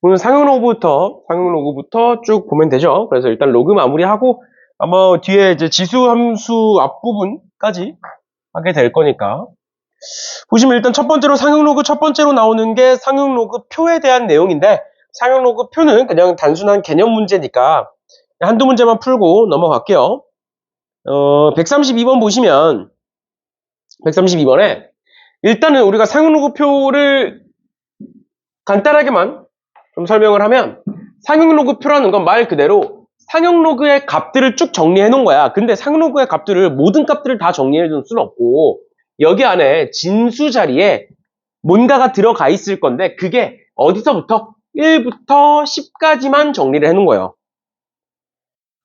오늘 상용 로그부터 쭉 보면 되죠. 그래서 일단 로그 마무리하고 아마 뒤에 이제 지수 함수 앞부분까지 하게 될 거니까. 보시면 일단 첫 번째로 상용 로그 첫 번째로 나오는 게 상용 로그 표에 대한 내용인데, 상용 로그 표는 그냥 단순한 개념 문제니까 한두 문제만 풀고 넘어갈게요. 132번 보시면 132번에 일단은 우리가 상용 로그 표를 간단하게만 좀 설명을 하면, 상용 로그 표라는 건 말 그대로 상용 로그의 값들을 쭉 정리해 놓은 거야. 근데 상용 로그의 값들을 모든 값들을 다 정리해 둘 수는 없고, 여기 안에 진수 자리에 뭔가가 들어가 있을 건데 그게 어디서부터 1부터 10까지만 정리를 해 놓은 거예요.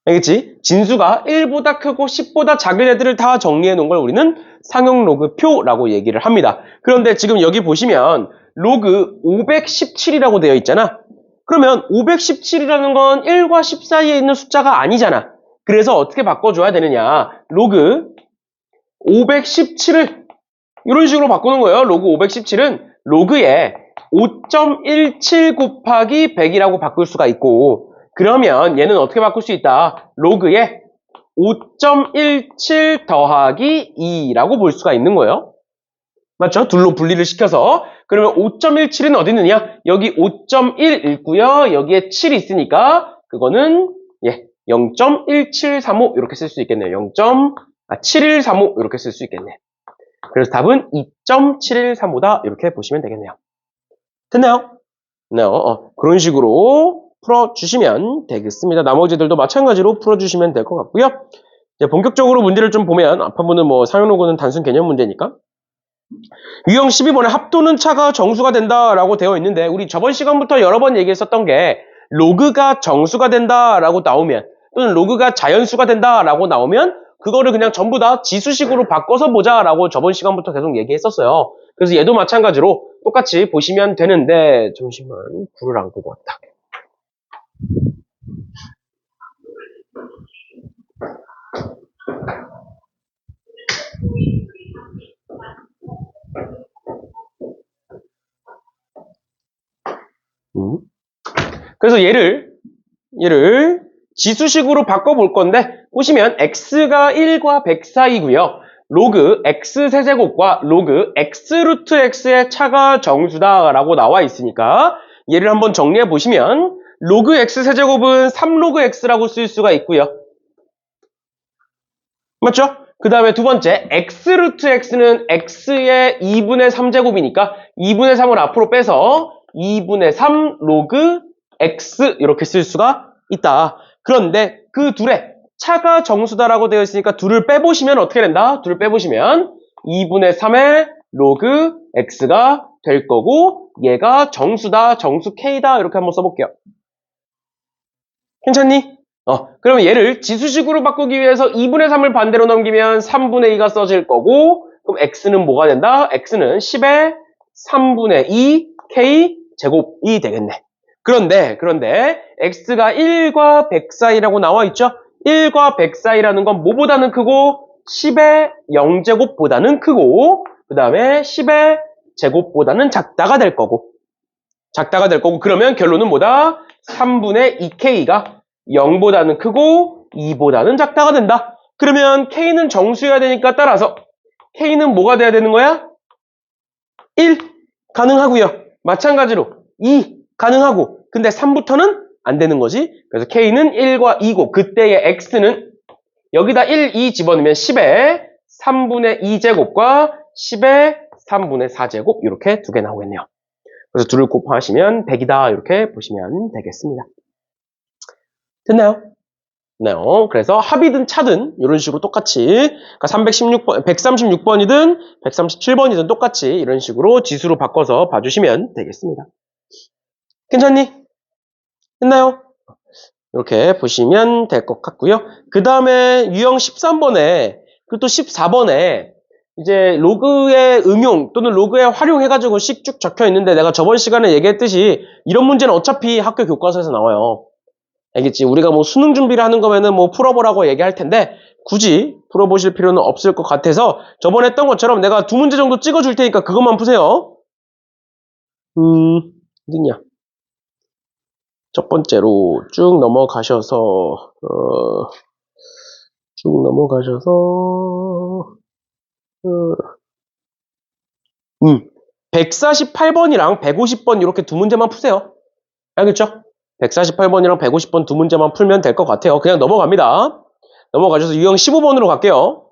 알겠지? 진수가 1보다 크고 10보다 작은 애들을 다 정리해 놓은 걸 우리는 상용 로그 표라고 얘기를 합니다. 그런데 지금 여기 보시면 로그 517이라고 되어 있잖아. 그러면 517이라는 건 1과 10 사이에 있는 숫자가 아니잖아. 그래서 어떻게 바꿔줘야 되느냐. 로그 517을 이런 식으로 바꾸는 거예요. 로그 517은 로그에 5.17 곱하기 100이라고 바꿀 수가 있고, 그러면 얘는 어떻게 바꿀 수 있다. 로그에 5.17 더하기 2라고 볼 수가 있는 거예요. 맞죠? 둘로 분리를 시켜서. 그러면 5.17은 어디 있느냐? 여기 5.1 있고요. 여기에 7이 있으니까 그거는 0.1735 이렇게 쓸 수 있겠네요. 7135 이렇게 쓸 수 있겠네. 그래서 답은 2.7135다 이렇게 보시면 되겠네요. 됐나요? 네, 그런 식으로 풀어주시면 되겠습니다. 나머지들도 마찬가지로 풀어주시면 될 것 같고요. 이제 본격적으로 문제를 좀 보면, 앞부분은 뭐 상용 로그는 단순 개념 문제니까. 유형 12번에 합도는 차가 정수가 된다라고 되어 있는데, 우리 저번 시간부터 여러 번 얘기했었던 게 로그가 정수가 된다라고 나오면, 또는 로그가 자연수가 된다라고 나오면 그거를 그냥 전부 다 지수식으로 바꿔서 보자라고 저번 시간부터 계속 얘기했었어요. 그래서 얘도 마찬가지로 똑같이 보시면 되는데, 잠시만 불을 안 끄고 왔다. 그래서 얘를 지수식으로 바꿔볼 건데, 보시면 x가 1과 100 사이고요. 로그 x 세제곱과 로그 x 루트 x의 차가 정수다라고 나와 있으니까 얘를 한번 정리해 보시면 로그 x 세제곱은 3로그 x라고 쓸 수가 있고요. 맞죠? 그 다음에 두 번째 x 루트 x는 x의 2분의 3제곱이니까 2분의 3을 앞으로 빼서 2분의 3 로그 x 이렇게 쓸 수가 있다. 그런데 그 둘의 차가 정수다라고 되어 있으니까 둘을 빼보시면 어떻게 된다? 둘을 빼보시면 2분의 3의 로그 x가 될 거고, 얘가 정수다, 정수 k다 이렇게 한번 써볼게요. 괜찮니? 그러면 얘를 지수식으로 바꾸기 위해서 2분의 3을 반대로 넘기면 3분의 2가 써질 거고, 그럼 x는 뭐가 된다? x는 10의 3분의 2 k 제곱이 되겠네. 그런데 x가 1과 100 사이라고 나와 있죠? 1과 100 사이라는 건 뭐보다는 크고 10의 0제곱보다는 크고, 그 다음에 10의 제곱보다는 작다가 될 거고, 그러면 결론은 뭐다? 3분의 2k가 0보다는 크고 2보다는 작다가 된다. 그러면 k는 정수여야 되니까 따라서 k는 뭐가 돼야 되는 거야? 1 가능하고요. 마찬가지로 2 가능하고, 근데 3부터는 안 되는 거지. 그래서 k는 1과 2고, 그때의 x는 여기다 1, 2 집어넣으면 10의 3분의 2제곱과 10의 3분의 4제곱 이렇게 두 개 나오겠네요. 그래서 둘을 곱하시면 100이다 이렇게 보시면 되겠습니다. 됐나요? 네, 그래서 합이든 차든 이런 식으로 똑같이, 그러니까 136번이든 137번이든 똑같이 이런 식으로 지수로 바꿔서 봐주시면 되겠습니다. 괜찮니? 됐나요? 이렇게 보시면 될 것 같고요. 그 다음에 유형 13번에, 그리고 또 14번에 이제 로그의 응용 또는 로그의 활용해가지고 식 쭉 적혀 있는데, 내가 저번 시간에 얘기했듯이 이런 문제는 어차피 학교 교과서에서 나와요. 알겠지? 우리가 뭐 수능 준비를 하는 거면은 뭐 풀어보라고 얘기할 텐데 굳이 풀어보실 필요는 없을 것 같아서 저번에 했던 것처럼 내가 두 문제 정도 찍어줄 테니까 그것만 푸세요. 어딨냐? 첫 번째로 쭉 넘어가셔서 148번이랑 150번 이렇게 두 문제만 푸세요. 알겠죠? 148번이랑 150번 두 문제만 풀면 될 것 같아요. 그냥 넘어갑니다. 넘어가셔서 유형 15번으로 갈게요.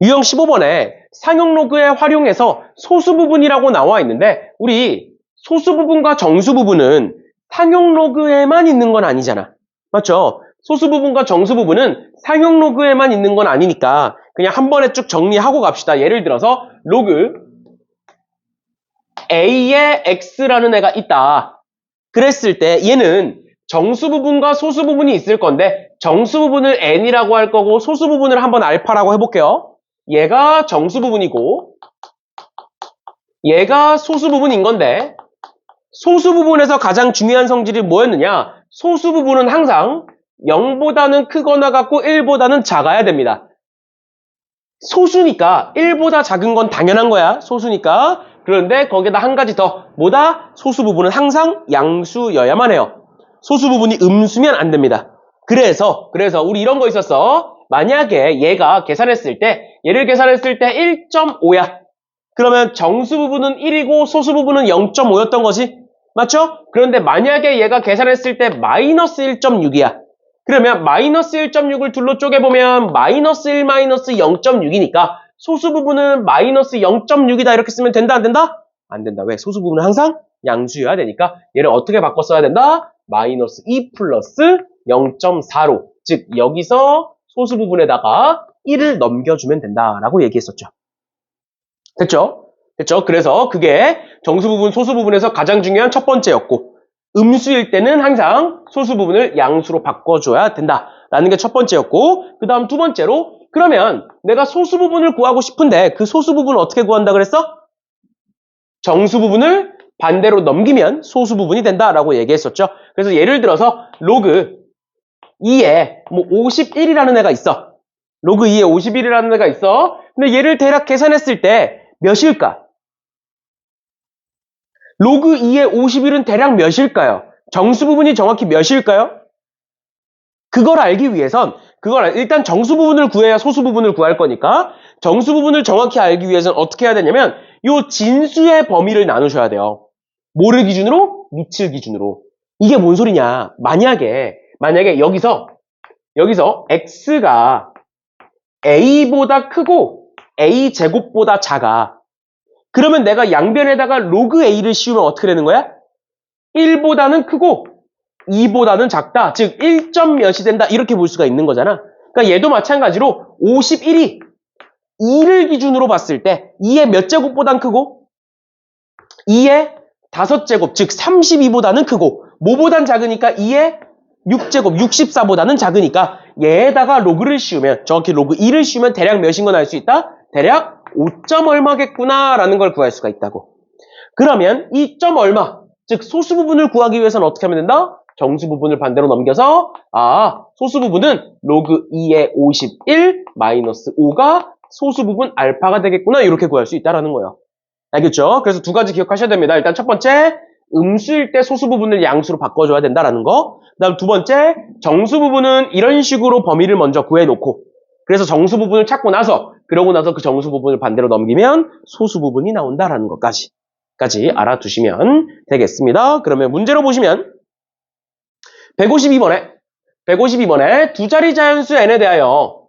유형 15번에 상용 로그에 활용해서 소수 부분이라고 나와 있는데 우리 소수 부분과 정수 부분은 상용 로그에만 있는 건 아니잖아. 맞죠? 소수 부분과 정수 부분은 상용 로그에만 있는 건 아니니까 그냥 한 번에 쭉 정리하고 갑시다. 예를 들어서 로그 A에 X라는 애가 있다. 그랬을 때 얘는 정수 부분과 소수 부분이 있을 건데 정수 부분을 N이라고 할 거고 소수 부분을 한번 알파라고 해볼게요. 얘가 정수 부분이고 얘가 소수 부분인 건데 소수 부분에서 가장 중요한 성질이 뭐였느냐? 소수 부분은 항상 0보다는 크거나 같고 1보다는 작아야 됩니다. 소수니까 1보다 작은 건 당연한 거야. 소수니까. 그런데 거기다 한 가지 더. 뭐다? 소수 부분은 항상 양수여야만 해요. 소수 부분이 음수면 안 됩니다. 그래서 우리 이런 거 있었어. 만약에 얘가 계산했을 때 얘를 계산했을 때 1.5야. 그러면 정수 부분은 1이고 소수 부분은 0.5였던 거지. 맞죠? 그런데 만약에 얘가 계산했을 때 마이너스 1.6이야. 그러면 마이너스 1.6을 둘로 쪼개보면 마이너스 1 마이너스 0.6이니까 소수 부분은 마이너스 0.6이다 이렇게 쓰면 된다 안 된다? 안 된다. 왜? 소수 부분은 항상 양수여야 되니까 얘를 어떻게 바꿔 써야 된다? 마이너스 2 플러스 0.4로 즉 여기서 소수 부분에다가 1을 넘겨주면 된다라고 얘기했었죠. 됐죠? 됐죠? 그래서 그게 정수 부분, 소수 부분에서 가장 중요한 첫 번째였고 음수일 때는 항상 소수 부분을 양수로 바꿔줘야 된다라는 게 첫 번째였고 그 다음 두 번째로 그러면 내가 소수 부분을 구하고 싶은데 그 소수 부분을 어떻게 구한다 그랬어? 정수 부분을 반대로 넘기면 소수 부분이 된다라고 얘기했었죠. 그래서 예를 들어서 로그 2에 뭐 51이라는 애가 있어. 로그 2에 51이라는 애가 있어. 근데 얘를 대략 계산했을 때 몇일까? 로그 2의 51은 대략 몇일까요? 정수 부분이 정확히 몇일까요? 그걸 알기 위해선 일단 정수 부분을 구해야 소수 부분을 구할 거니까 정수 부분을 정확히 알기 위해서는 어떻게 해야 되냐면 요 진수의 범위를 나누셔야 돼요. 뭐를 기준으로? 밑을 기준으로. 이게 뭔 소리냐? 만약에 여기서 x가 a보다 크고 a 제곱보다 작아. 그러면 내가 양변에다가 로그 a를 씌우면 어떻게 되는 거야? 1보다는 크고 2보다는 작다. 즉 1점 몇이 된다. 이렇게 볼 수가 있는 거잖아. 그러니까 얘도 마찬가지로 51이 2를 기준으로 봤을 때 2의 몇 제곱보단 크고 2의 5제곱 즉 32보다는 크고 뭐보단 작으니까 2의 6제곱 64보다는 작으니까 얘에다가 로그를 씌우면 정확히 로그 2를 씌우면 대략 몇인 건 알 수 있다? 대략 5점 얼마겠구나 라는 걸 구할 수가 있다고. 그러면 2점 얼마 즉 소수 부분을 구하기 위해서는 어떻게 하면 된다? 정수 부분을 반대로 넘겨서 소수 부분은 로그 2의 51 마이너스 5가 소수 부분 알파가 되겠구나 이렇게 구할 수 있다라는 거예요. 알겠죠? 그래서 두 가지 기억하셔야 됩니다. 일단 첫 번째 음수일 때 소수 부분을 양수로 바꿔줘야 된다라는 거. 그 다음 두 번째 정수 부분은 이런 식으로 범위를 먼저 구해놓고 그래서 정수 부분을 찾고 나서 그러고 나서 그 정수 부분을 반대로 넘기면 소수 부분이 나온다라는 것까지 알아두시면 되겠습니다. 그러면 문제로 보시면 152번에 두 자리 자연수 n에 대하여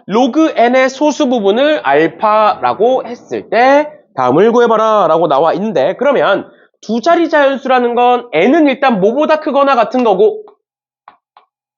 로그 n의 소수 부분을 알파라고 했을 때 다음을 구해봐라 라고 나와 있는데 그러면 두 자리 자연수라는 건 n은 일단 뭐보다 크거나 같은 거고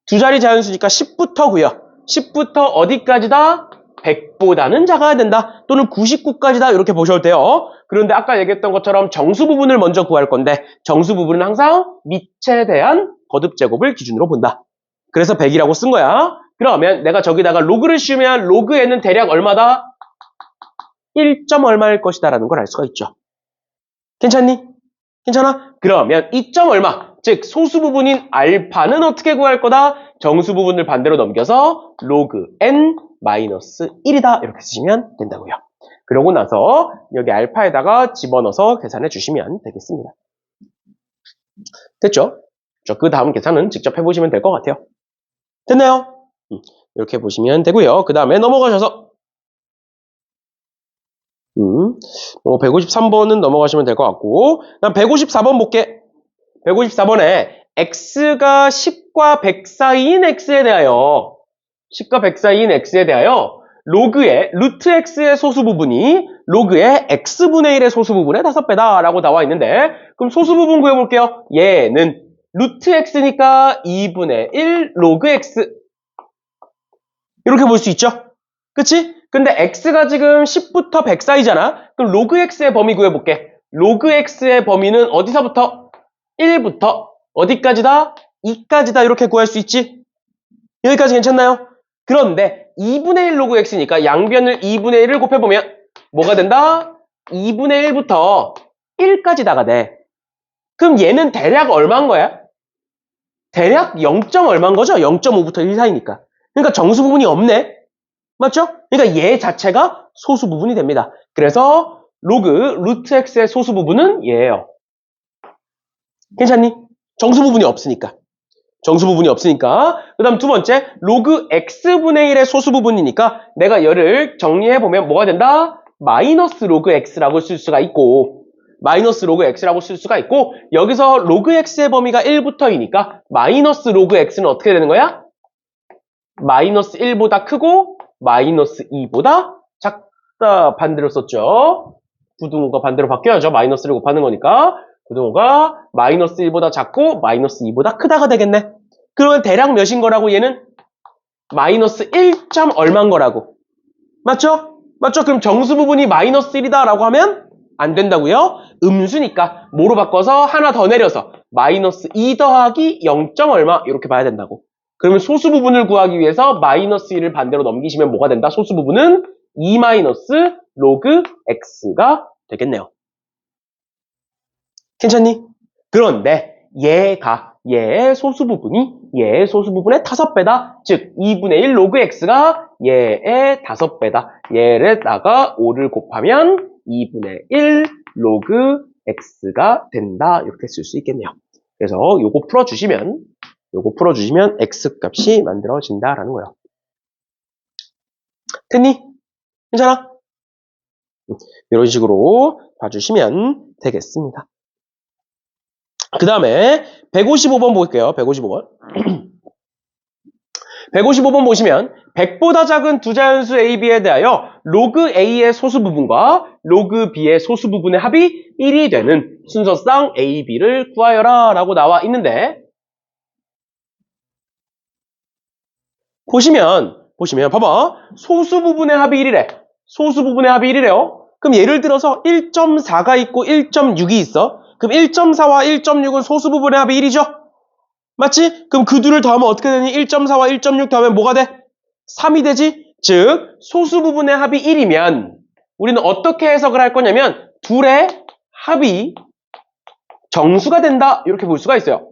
두 자리 자연수니까 10부터고요. 10부터 어디까지다? 100보다는 작아야 된다. 또는 99까지다. 이렇게 보셔도 돼요. 그런데 아까 얘기했던 것처럼 정수 부분을 먼저 구할 건데 정수 부분은 항상 밑에 대한 거듭 제곱을 기준으로 본다. 그래서 100이라고 쓴 거야. 그러면 내가 저기다가 로그를 씌우면 로그 n은 대략 얼마다? 1점 얼마일 것이다 라는 걸 알 수가 있죠. 괜찮니? 괜찮아? 그러면 2점 얼마? 즉 소수 부분인 알파는 어떻게 구할 거다? 정수 부분을 반대로 넘겨서 로그 n 마이너스 1이다 이렇게 쓰시면 된다고요. 그러고 나서 여기 알파에다가 집어넣어서 계산해 주시면 되겠습니다. 됐죠? 그 다음 계산은 직접 해보시면 될 것 같아요. 됐나요? 이렇게 보시면 되고요. 그 다음에 넘어가셔서 153번은 넘어가시면 될 것 같고, 그다음 154번 볼게. 154번에 x가 10과 100 사이인 x에 대하여 10과 100 사이인 x에 대하여 로그의 루트 x의 소수 부분이 로그의 x분의 1의 소수 부분의 5배다 라고 나와 있는데, 그럼 소수 부분 구해볼게요. 얘는 루트 x니까 2분의 1 로그 x 이렇게 볼 수 있죠? 그치? 근데 x가 지금 10부터 100 사이잖아? 그럼 로그 x의 범위 구해볼게. 로그 x의 범위는 어디서부터? 1부터 어디까지다? 2까지다 이렇게 구할 수 있지? 여기까지 괜찮나요? 그런데 2분의 1 로그 x니까 양변을 2분의 1을 곱해보면 뭐가 된다? 2분의 1부터 1까지다가 돼. 그럼 얘는 대략 얼마인 거야? 대략 0. 얼마인 거죠? 0.5부터 1 사이니까. 그러니까 정수 부분이 없네. 맞죠? 그러니까 얘 자체가 소수 부분이 됩니다. 그래서 로그 루트 x의 소수 부분은 얘예요. 괜찮니? 정수 부분이 없으니까. 정수 부분이 없으니까. 그 다음 두 번째, 로그 x분의 1의 소수 부분이니까 내가 얘를 정리해보면 뭐가 된다? 마이너스 로그 x라고 쓸 수가 있고, 마이너스 로그 x라고 쓸 수가 있고, 여기서 로그 x의 범위가 1부터 2니까 마이너스 로그 x는 어떻게 되는 거야? 마이너스 1보다 크고 마이너스 2보다 작다. 반대로 썼죠. 부등호가 반대로 바뀌어야죠. 마이너스를 곱하는 거니까. 부등호가 마이너스 1보다 작고 마이너스 2보다 크다가 되겠네. 그러면 대략 몇인 거라고 얘는? 마이너스 1. 얼마인 거라고. 맞죠? 맞죠? 그럼 정수 부분이 마이너스 1이다 라고 하면 안 된다고요? 음수니까 뭐로 바꿔서 하나 더 내려서 마이너스 2 더하기 0. 얼마 이렇게 봐야 된다고. 그러면 소수 부분을 구하기 위해서 마이너스 1을 반대로 넘기시면 뭐가 된다? 소수 부분은 2 마이너스 로그 x가 되겠네요. 괜찮니? 그런데 얘의 소수 부분이 얘의 소수 부분의 5배다. 즉 2분의 1 로그 x가 얘의 5배다. 얘에다가 5를 곱하면 2분의 1 로그 x가 된다. 이렇게 쓸 수 있겠네요. 그래서 요거 풀어주시면 x 값이 만들어진다라는 거예요. 됐니? 괜찮아? 이런 식으로 봐주시면 되겠습니다. 그 다음에 155번 볼게요. 155번. 155번 보시면 100보다 작은 두 자연수 a, b에 대하여 로그 a의 소수 부분과 로그 b의 소수 부분의 합이 1이 되는 순서상 a, b를 구하여라 라고 나와 있는데, 보시면 봐봐. 소수 부분의 합이 1이래. 소수 부분의 합이 1이래요. 그럼 예를 들어서 1.4가 있고 1.6이 있어. 그럼 1.4와 1.6은 소수 부분의 합이 1이죠? 맞지? 그럼 그 둘을 더하면 어떻게 되니? 1.4와 1.6 더하면 뭐가 돼? 3이 되지? 즉 소수 부분의 합이 1이면 우리는 어떻게 해석을 할 거냐면 둘의 합이 정수가 된다. 이렇게 볼 수가 있어요.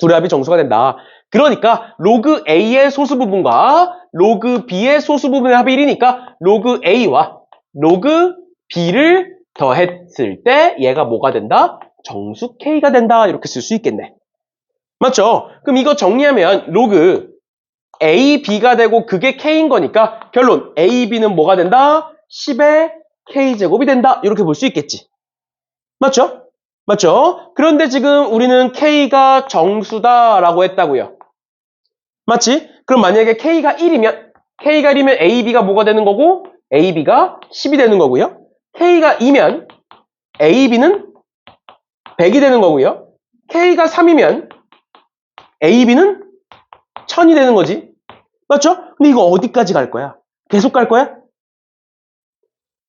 둘의 합이 정수가 된다. 그러니까 로그 A의 소수 부분과 로그 B의 소수 부분의 합이 1이니까 로그 A와 로그 B를 더했을 때 얘가 뭐가 된다? 정수 K가 된다. 이렇게 쓸 수 있겠네. 맞죠? 그럼 이거 정리하면 로그 A, B가 되고 그게 K인 거니까 결론 A, B는 뭐가 된다? 10의 K제곱이 된다. 이렇게 볼 수 있겠지. 맞죠? 맞죠? 그런데 지금 우리는 K가 정수다라고 했다고요. 맞지? 그럼 만약에 K가 1이면 A, B가 뭐가 되는 거고 A, B가 10이 되는 거고요. K가 2면 A, B는 100이 되는 거고요. K가 3이면 A, B는 1000이 되는 거지. 맞죠? 근데 이거 어디까지 갈 거야? 계속 갈 거야?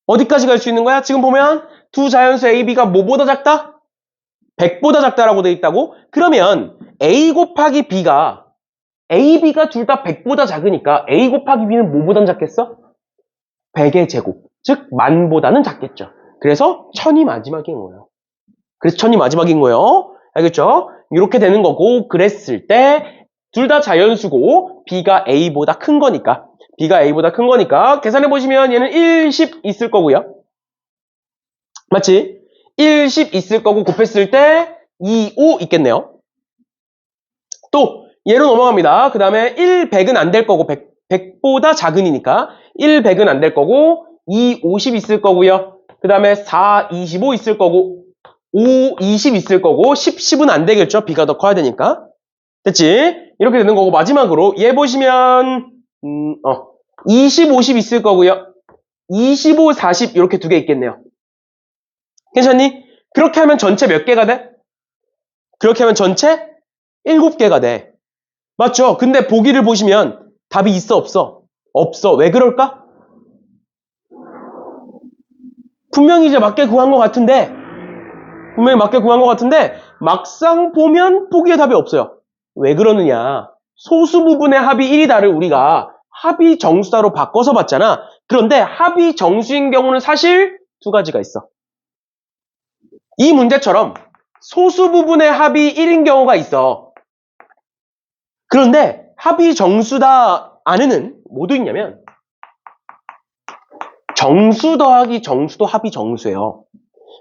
어디까지 갈 수 있는 거야? 지금 보면 두 자연수 A, B가 뭐보다 작다? 100보다 작다라고 돼 있다고? 그러면 A 곱하기 B가 A, B가 둘 다 100보다 작으니까 A 곱하기 B는 뭐보단 작겠어? 100의 제곱. 즉 만보다는 작겠죠. 그래서 1000이 마지막인 거예요. 그래서 1000이 마지막인 거예요. 알겠죠? 이렇게 되는 거고 그랬을 때 둘 다 자연수고 B가 A보다 큰 거니까 계산해보시면 얘는 1, 10 있을 거고요. 맞지? 1, 10 있을 거고 곱했을 때 2, 5 있겠네요. 또 얘로 넘어갑니다. 그 다음에 1, 100은 안 될 거고 100보다 작으니까 1, 100은 안 될 거고 2, 50 있을 거고요. 그 다음에 4, 25 있을 거고 5, 20 있을 거고 10, 10은 안 되겠죠. b가 더 커야 되니까. 됐지? 이렇게 되는 거고 마지막으로 얘 보시면 20, 50 있을 거고요. 25, 40 이렇게 두 개 있겠네요. 괜찮니? 그렇게 하면 전체 몇 개가 돼? 그렇게 하면 전체 7개가 돼. 맞죠? 근데 보기를 보시면 답이 있어 없어? 없어. 왜 그럴까? 분명히 이제 맞게 구한 것 같은데 막상 보면 보기에 답이 없어요. 왜 그러느냐? 소수 부분의 합이 1이다를 우리가 합이 정수다로 바꿔서 봤잖아. 그런데 합이 정수인 경우는 사실 두 가지가 있어. 이 문제처럼 소수 부분의 합이 1인 경우가 있어. 그런데 합이 정수다 안에는 뭐도 있냐면 정수 더하기 정수도 합이 정수예요.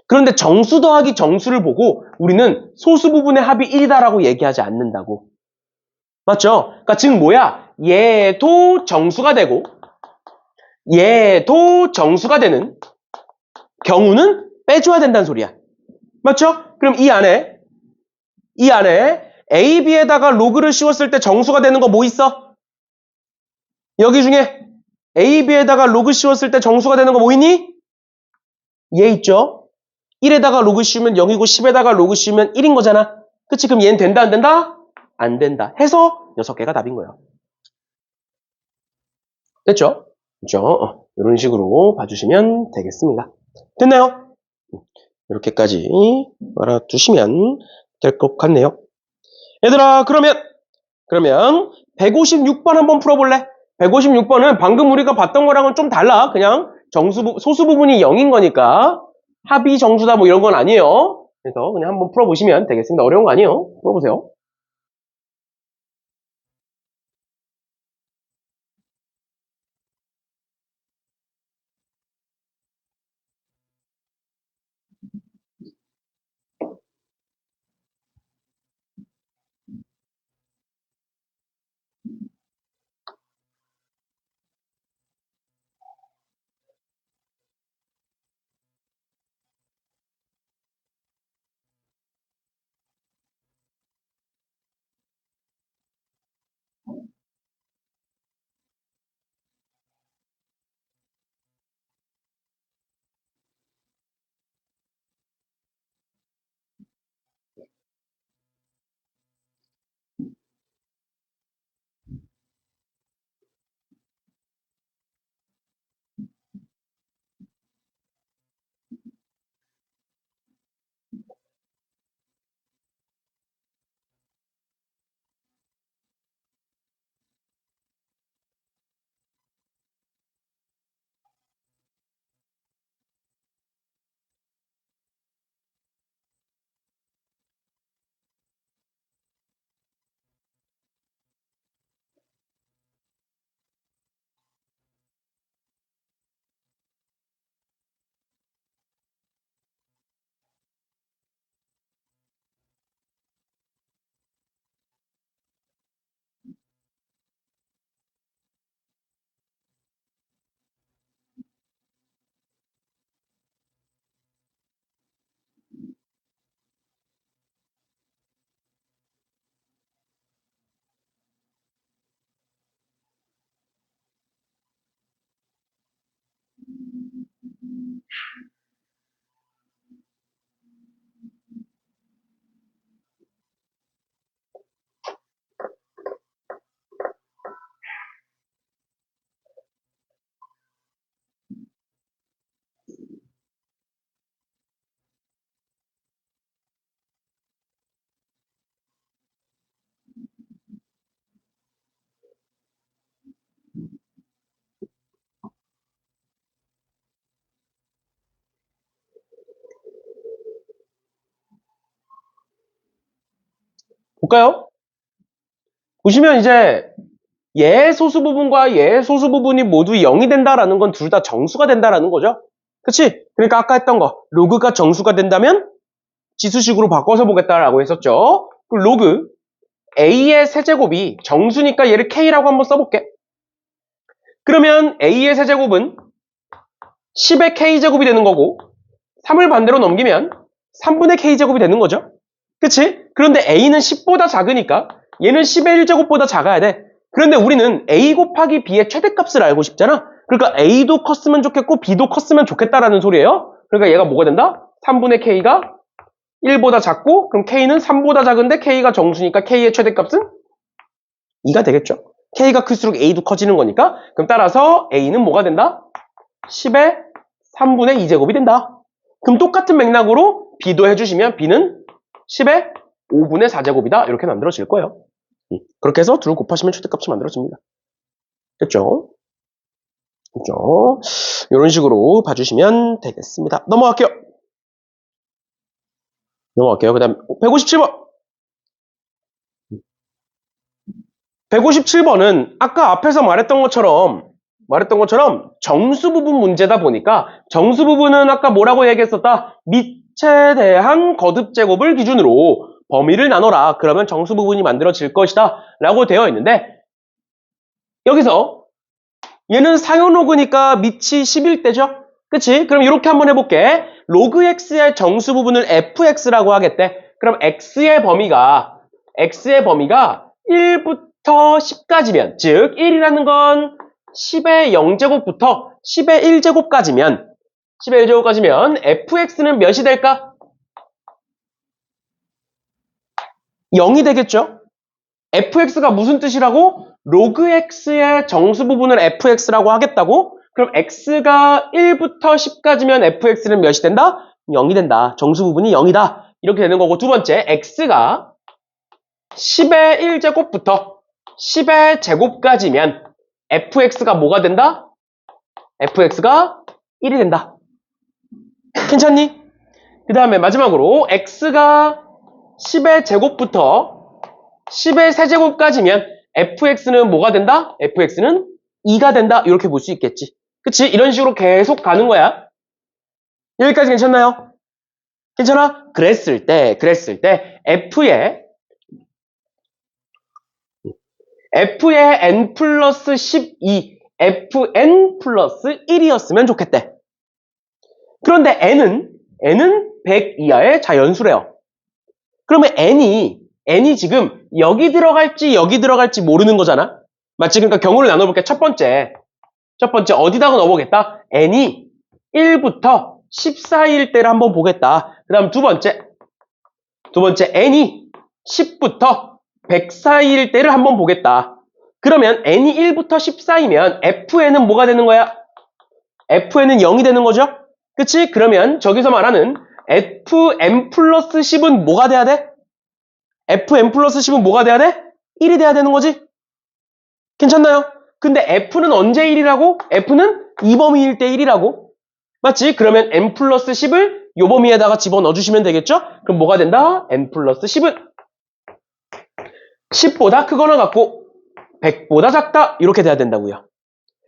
그런데 정수 더하기 정수를 보고 우리는 소수 부분의 합이 1이다라고 얘기하지 않는다고. 맞죠? 그러니까 즉 뭐야? 얘도 정수가 되고 얘도 정수가 되는 경우는 빼줘야 된다는 소리야. 맞죠? 그럼 이 안에 A, B에다가 로그를 씌웠을 때 정수가 되는 거 뭐 있어? 여기 중에 A, B에다가 로그 씌웠을 때 정수가 되는 거 뭐 있니? 얘 있죠? 1에다가 로그 씌우면 0이고 10에다가 로그 씌우면 1인 거잖아. 그치? 그럼 얘는 된다 안 된다? 안 된다. 해서 6개가 답인 거예요. 됐죠? 그죠? 이런 식으로 봐주시면 되겠습니다. 됐나요? 이렇게까지 알아두시면 될 것 같네요. 얘들아, 그러면 156번 한번 풀어볼래? 156번은 방금 우리가 봤던 거랑은 좀 달라. 그냥 소수 부분이 0인 거니까 합이 정수다 뭐 이런 건 아니에요. 그래서 그냥 한번 풀어보시면 되겠습니다. 어려운 거 아니에요. 풀어보세요. 볼까요? 보시면 이제 얘 소수 부분과 얘 소수 부분이 모두 0이 된다라는 건 둘 다 정수가 된다라는 거죠. 그치? 그러니까 아까 했던 거 로그가 정수가 된다면 지수식으로 바꿔서 보겠다라고 했었죠. 그 로그 A의 세제곱이 정수니까 얘를 K라고 한번 써볼게. 그러면 A의 세제곱은 10의 K제곱이 되는 거고 3을 반대로 넘기면 3분의 K제곱이 되는 거죠. 그치? 그런데 A는 10보다 작으니까 얘는 10의 1제곱보다 작아야 돼. 그런데 우리는 A 곱하기 B의 최대값을 알고 싶잖아. 그러니까 A도 컸으면 좋겠고 B도 컸으면 좋겠다라는 소리예요. 그러니까 얘가 뭐가 된다? 3분의 K가 1보다 작고 그럼 K는 3보다 작은데 K가 정수니까 K의 최대값은 2가 되겠죠. K가 클수록 A도 커지는 거니까 그럼 따라서 A는 뭐가 된다? 10의 3분의 2제곱이 된다. 그럼 똑같은 맥락으로 B도 해주시면 B는 10의 5분의 4제곱이다. 이렇게 만들어질 거예요. 그렇게 해서 둘을 곱하시면 최대값이 만들어집니다. 됐죠? 그죠? 이런 식으로 봐주시면 되겠습니다. 넘어갈게요. 그 다음 157번. 157번은 아까 앞에서 말했던 것처럼 정수 부분 문제다 보니까 정수 부분은 아까 뭐라고 얘기했었다? 밑에 대한 거듭 제곱을 기준으로 범위를 나눠라. 그러면 정수 부분이 만들어질 것이다. 라고 되어 있는데 여기서 얘는 상용 로그니까 밑이 11대죠? 그치? 그럼 이렇게 한번 해볼게. 로그 x의 정수 부분을 fx라고 하겠대. 그럼 x의 범위가 1부터 10까지면, 즉 1이라는 건 10의 0제곱부터 10의 1제곱까지면 fx는 몇이 될까? 0이 되겠죠? fx가 무슨 뜻이라고? 로그 x의 정수 부분을 fx라고 하겠다고? 그럼 x가 1부터 10까지면 fx는 몇이 된다? 0이 된다. 정수 부분이 0이다. 이렇게 되는 거고 두 번째, x가 10의 1제곱부터 10의 제곱까지면 fx가 뭐가 된다? fx가 1이 된다. 괜찮니? 그 다음에 마지막으로 x가 10의 제곱부터 10의 세제곱까지면 fx는 뭐가 된다? fx는 2가 된다. 이렇게 볼 수 있겠지. 그치? 이런 식으로 계속 가는 거야. 여기까지 괜찮나요? 괜찮아? 그랬을 때 f의 n 플러스 12, fn 플러스 1이었으면 좋겠대. 그런데 n은 100 이하의 자연수래요. 그러면 n이 지금 여기 들어갈지 모르는 거잖아. 맞지? 그러니까 경우를 나눠볼게. 첫 번째 어디다가 넣어보겠다? n이 1부터 14일 때를 한번 보겠다. 그 다음 두 번째 n이 10부터 104일 때를 한번 보겠다. 그러면 n이 1부터 14이면 fn은 뭐가 되는 거야? fn은 0이 되는 거죠? 그치? 그러면 저기서 말하는 fn 플러스 10은 뭐가 돼야 돼? fn 플러스 10은 뭐가 돼야 돼? 1이 돼야 되는 거지? 괜찮나요? 근데 f는 언제 1이라고? f는 이 범위일 때 1이라고? 맞지? 그러면 n 플러스 10을 요 범위에다가 집어넣어 주시면 되겠죠? 그럼 뭐가 된다? n 플러스 10은 10보다 크거나 같고 100보다 작다. 이렇게 돼야 된다고요.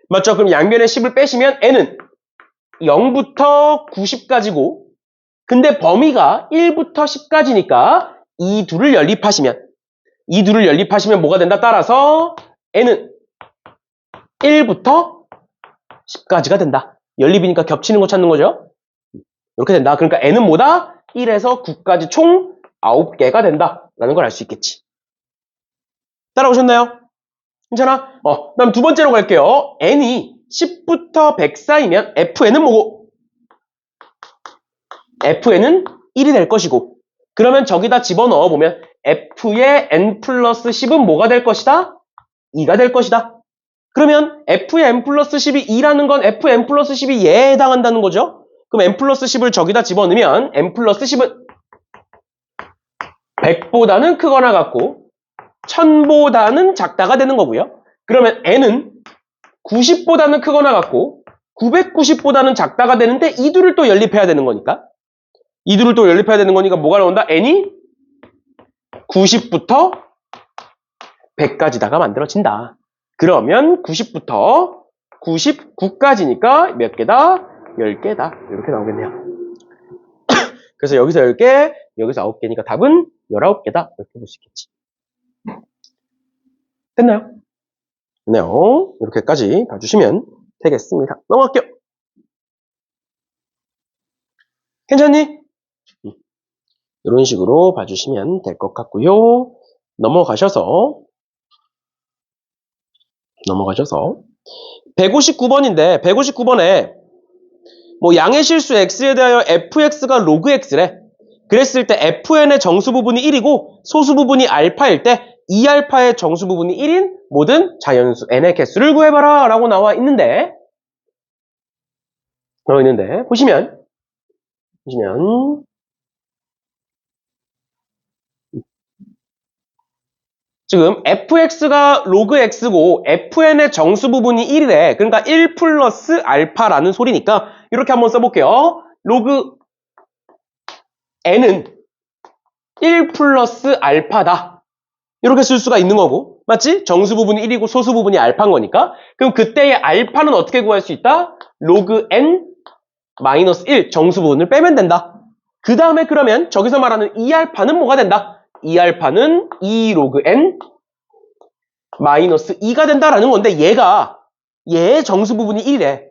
맞죠? 그럼 양변에 10을 빼시면 n은 0부터 90까지고 근데 범위가 1부터 10까지니까 이 둘을 연립하시면 뭐가 된다? 따라서 n은 1부터 10까지가 된다. 연립이니까 겹치는 거 찾는 거죠. 이렇게 된다. 그러니까 n은 뭐다? 1에서 9까지 총 9개가 된다. 라는 걸 알 수 있겠지. 따라오셨나요? 괜찮아? 그다음 두 번째로 갈게요. n이 10부터 100 사이면 fn은 뭐고? fn은 1이 될 것이고 그러면 저기다 집어넣어 보면 f의 n 플러스 10은 뭐가 될 것이다? 2가 될 것이다. 그러면 f의 n 플러스 10이 2라는 건 fn 플러스 10이 얘에 해당한다는 거죠. 그럼 n 플러스 10을 저기다 집어넣으면 n 플러스 10은 100보다는 크거나 같고 1000보다는 작다가 되는 거고요. 그러면 n은 90보다는 크거나 같고 990보다는 작다가 되는데 이 둘을 또 연립해야 되는 거니까 뭐가 나온다? n이 90부터 100까지다가 만들어진다. 그러면 90부터 99까지니까 몇 개다? 10개다. 이렇게 나오겠네요. 그래서 여기서 10개, 여기서 9개니까 답은 19개다. 이렇게 볼 수 있겠지. 됐나요? 됐네요. 이렇게까지 봐주시면 되겠습니다. 넘어갈게요. 괜찮니? 이런 식으로 봐주시면 될 것 같고요. 넘어가셔서 159번인데 159번에 뭐 양의 실수 x에 대하여 fx가 로그 x래. 그랬을 때 fn의 정수 부분이 1이고 소수 부분이 알파일 때 2알파의 정수 부분이 1인 모든 자연수 n의 개수를 구해봐라 라고 나와 있는데 보시면 지금 fx가 로그 x고 fn의 정수 부분이 1이래. 그러니까 1 플러스 알파라는 소리니까 이렇게 한번 써볼게요. 로그 n은 1 플러스 알파다. 이렇게 쓸 수가 있는 거고. 맞지? 정수 부분이 1이고 소수 부분이 알파인 거니까. 그럼 그때의 알파는 어떻게 구할 수 있다? 로그 n 마이너스 1 정수 부분을 빼면 된다. 그 다음에 그러면 저기서 말하는 2알파는 뭐가 된다? 2알파는 2 로그 n 마이너스 2가 된다라는 건데 얘의 정수 부분이 1이래.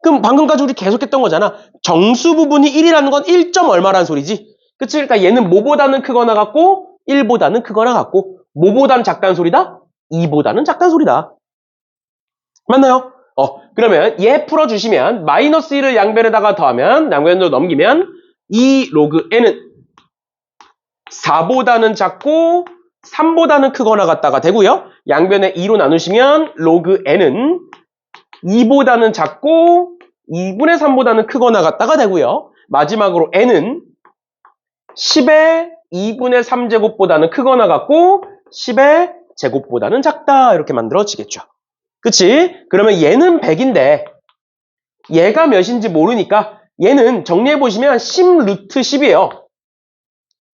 그럼 방금까지 우리 계속했던 거잖아. 정수 부분이 1이라는 건 1점 얼마라는 소리지? 그치? 그러니까 얘는 뭐보다는 크거나 같고 1보다는 크거나 같고 뭐보다는 작다는 소리다? 2보다는 작다는 소리다. 맞나요? 그러면 얘 풀어주시면 마이너스 1을 양변에다가 더하면 양변으로 넘기면 2 로그 n은 4보다는 작고 3보다는 크거나 같다가 되고요. 양변에 2로 나누시면 로그 n은 2보다는 작고 2분의 3보다는 크거나 같다가 되고요. 마지막으로 n은 10의 2분의 3제곱보다는 크거나 같고 10의 제곱보다는 작다. 이렇게 만들어지겠죠. 그치? 그러면 얘는 100인데 얘가 몇인지 모르니까 얘는 정리해보시면 10 루트 10이에요.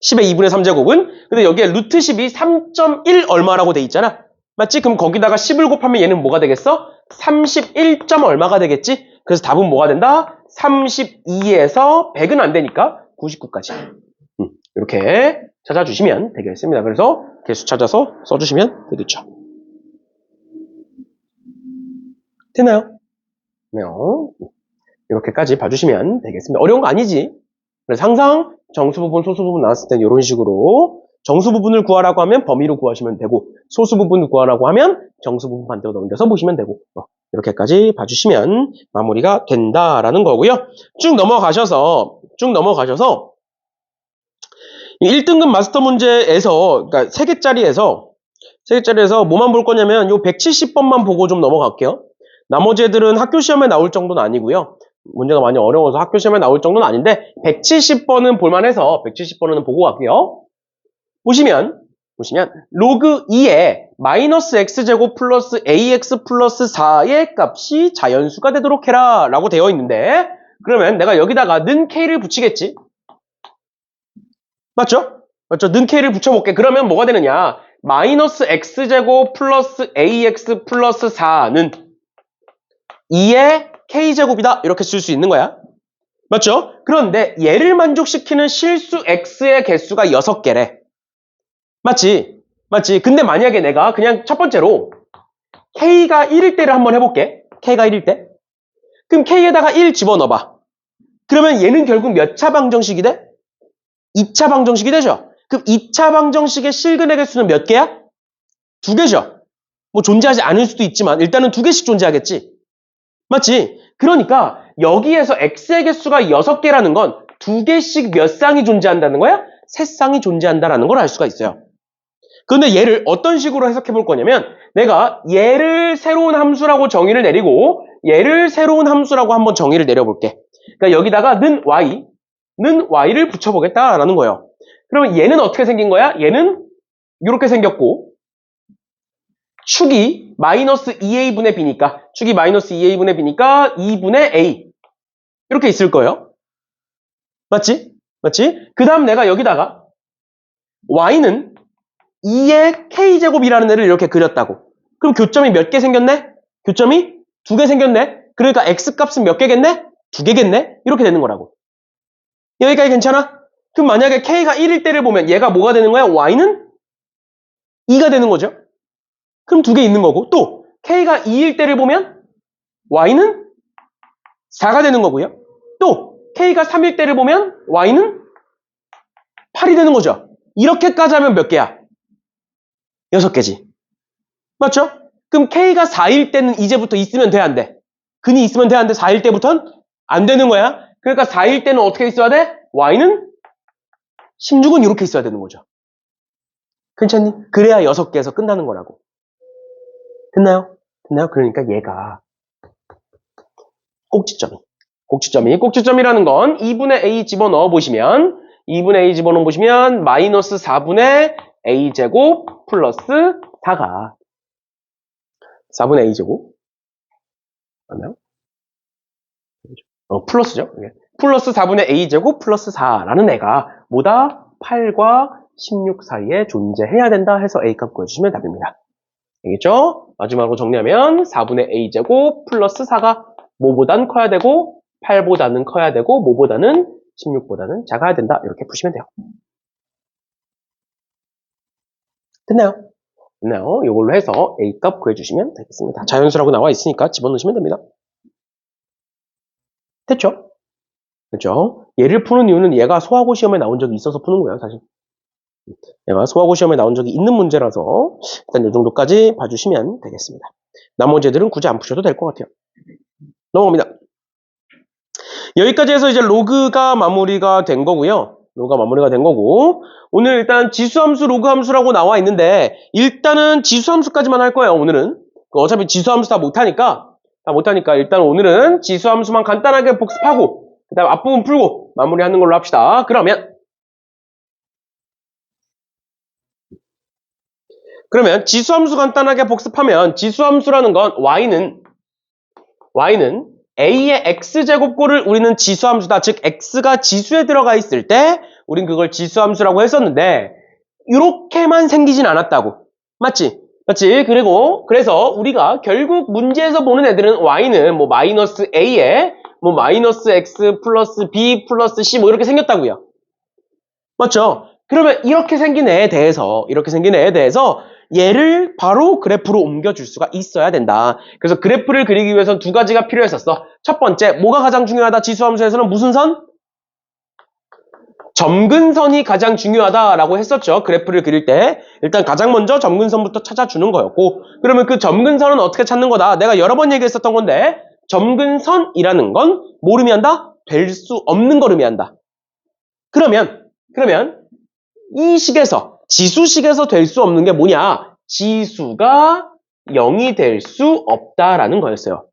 10의 2분의 3제곱은 근데 여기에 루트 10이 3.1 얼마라고 돼 있잖아. 맞지? 그럼 거기다가 10을 곱하면 얘는 뭐가 되겠어? 31. 얼마가 되겠지? 그래서 답은 뭐가 된다? 32에서 100은 안 되니까 99까지. 이렇게 찾아주시면 되겠습니다. 그래서 개수 찾아서 써주시면 되겠죠. 되나요? 네. 이렇게까지 봐주시면 되겠습니다. 어려운 거 아니지? 그래서 항상 정수 부분, 소수 부분 나왔을 때 이런 식으로 정수 부분을 구하라고 하면 범위로 구하시면 되고 소수 부분을 구하라고 하면 정수 부분 반대로 넘겨서 보시면 되고 이렇게까지 봐주시면 마무리가 된다라는 거고요. 쭉 넘어가셔서 1등급 마스터 문제에서 그러니까 3개짜리에서 뭐만 볼 거냐면 요 170번만 보고 좀 넘어갈게요. 나머지 애들은 학교 시험에 나올 정도는 아니고요. 문제가 많이 어려워서 학교 시험에 나올 정도는 아닌데 170번은 볼만해서 170번은 보고 갈게요. 보시면 로그 2에 마이너스 x제곱 플러스 ax 플러스 4의 값이 자연수가 되도록 해라 라고 되어 있는데 그러면 내가 여기다가 는 k를 붙이겠지. 맞죠? 는 k를 붙여볼게. 그러면 뭐가 되느냐? 마이너스 x제곱 플러스 ax 플러스 4는 2의 k제곱이다. 이렇게 쓸 수 있는 거야. 맞죠? 그런데 얘를 만족시키는 실수 x의 개수가 6개래. 맞지? 근데 만약에 내가 그냥 첫 번째로 k가 1일 때를 한번 해볼게. k가 1일 때. 그럼 k에다가 1 집어넣어봐. 그러면 얘는 결국 몇 차 방정식이 돼? 2차 방정식이 되죠? 그럼 2차 방정식의 실근의 개수는 몇 개야? 2개죠? 뭐 존재하지 않을 수도 있지만 일단은 2개씩 존재하겠지? 맞지? 그러니까 여기에서 x의 개수가 6개라는 건 2개씩 몇 쌍이 존재한다는 거야? 3쌍이 존재한다는 걸 알 수가 있어요. 그런데 얘를 어떤 식으로 해석해 볼 거냐면 내가 얘를 새로운 함수라고 정의를 내리고 얘를 새로운 함수라고 한번 정의를 내려볼게. 그러니까 여기다가 는 y를 붙여보겠다라는 거예요. 그러면 얘는 어떻게 생긴 거야? 얘는 이렇게 생겼고 축이 마이너스 2a분의 b니까 축이 마이너스 2a분의 b니까 2분의 a 이렇게 있을 거예요. 맞지? 그 다음 내가 여기다가 y는 2의 k제곱이라는 애를 이렇게 그렸다고. 그럼 교점이 몇 개 생겼네? 교점이 2개 생겼네? 그러니까 x값은 몇 개겠네? 2개겠네? 이렇게 되는 거라고. 여기까지 괜찮아? 그럼 만약에 K가 1일 때를 보면 얘가 뭐가 되는 거야? Y는 2가 되는 거죠. 그럼 두 개 있는 거고, 또 K가 2일 때를 보면 Y는 4가 되는 거고요. 또 K가 3일 때를 보면 Y는 8이 되는 거죠. 이렇게까지 하면 몇 개야? 6개지. 맞죠? 그럼 K가 4일 때는 이제부터 있으면 돼, 안 돼? 근이 있으면 돼, 안 돼? 4일 때부터는 안 되는 거야. 그러니까 4일 때는 어떻게 있어야 돼? Y는 16은 이렇게 있어야 되는 거죠. 괜찮니? 그래야 6개에서 끝나는 거라고. 됐나요? 됐나요? 그러니까 얘가 꼭지점이라는 건 2분의 A 집어넣어 보시면 2분의 A 집어넣어 보시면 마이너스 4분의 A제곱 플러스 4가 4분의 A제곱 맞나요? 플러스죠. 플러스 4분의 A제곱 플러스 4라는 애가 뭐다? 8과 16 사이에 존재해야 된다 해서 A값 구해주시면 답입니다. 알겠죠? 마지막으로 정리하면 4분의 A제곱 플러스 4가 뭐보단 커야 되고 8보다는 커야 되고 뭐보다는 16보다는 작아야 된다. 이렇게 푸시면 돼요. 됐나요? 됐나요? 이걸로 해서 A값 구해주시면 되겠습니다. 자연수라고 나와 있으니까 집어넣으시면 됩니다. 됐죠? 그렇죠? 얘를 푸는 이유는 얘가 소화고 시험에 나온 적이 있어서 푸는 거예요, 사실. 얘가 소화고 시험에 나온 적이 있는 문제라서 일단 이 정도까지 봐주시면 되겠습니다. 나머지들은 굳이 안 푸셔도 될 것 같아요. 넘어갑니다. 여기까지 해서 이제 로그가 마무리가 된 거고요. 로그가 마무리가 된 거고 오늘 일단 지수함수, 로그함수라고 나와 있는데 일단은 지수함수까지만 할 거예요, 오늘은. 어차피 지수함수 다 못하니까 일단 오늘은 지수함수만 간단하게 복습하고 그 다음 앞부분 풀고 마무리하는 걸로 합시다. 그러면 지수함수 간단하게 복습하면 지수함수라는 건 Y는 A의 X제곱꼴을 우리는 지수함수다. 즉 X가 지수에 들어가 있을 때 우린 그걸 지수함수라고 했었는데 이렇게만 생기진 않았다고. 맞지? 그래서 우리가 결국 문제에서 보는 애들은 Y는 뭐 마이너스 A에 뭐 마이너스 X 플러스 B 플러스 C 뭐 이렇게 생겼다고요. 맞죠? 그러면 이렇게 생긴 애에 대해서 얘를 바로 그래프로 옮겨줄 수가 있어야 된다. 그래서 그래프를 그리기 위해서는 두 가지가 필요했었어. 첫 번째, 뭐가 가장 중요하다? 지수함수에서는 무슨 선? 점근선이 가장 중요하다라고 했었죠. 그래프를 그릴 때 일단 가장 먼저 점근선부터 찾아주는 거였고 그러면 그 점근선은 어떻게 찾는 거다? 내가 여러 번 얘기했었던 건데 점근선이라는 건 뭘 의미한다? 될 수 없는 걸 의미한다. 그러면 이 식에서 지수식에서 될 수 없는 게 뭐냐? 지수가 0이 될 수 없다라는 거였어요.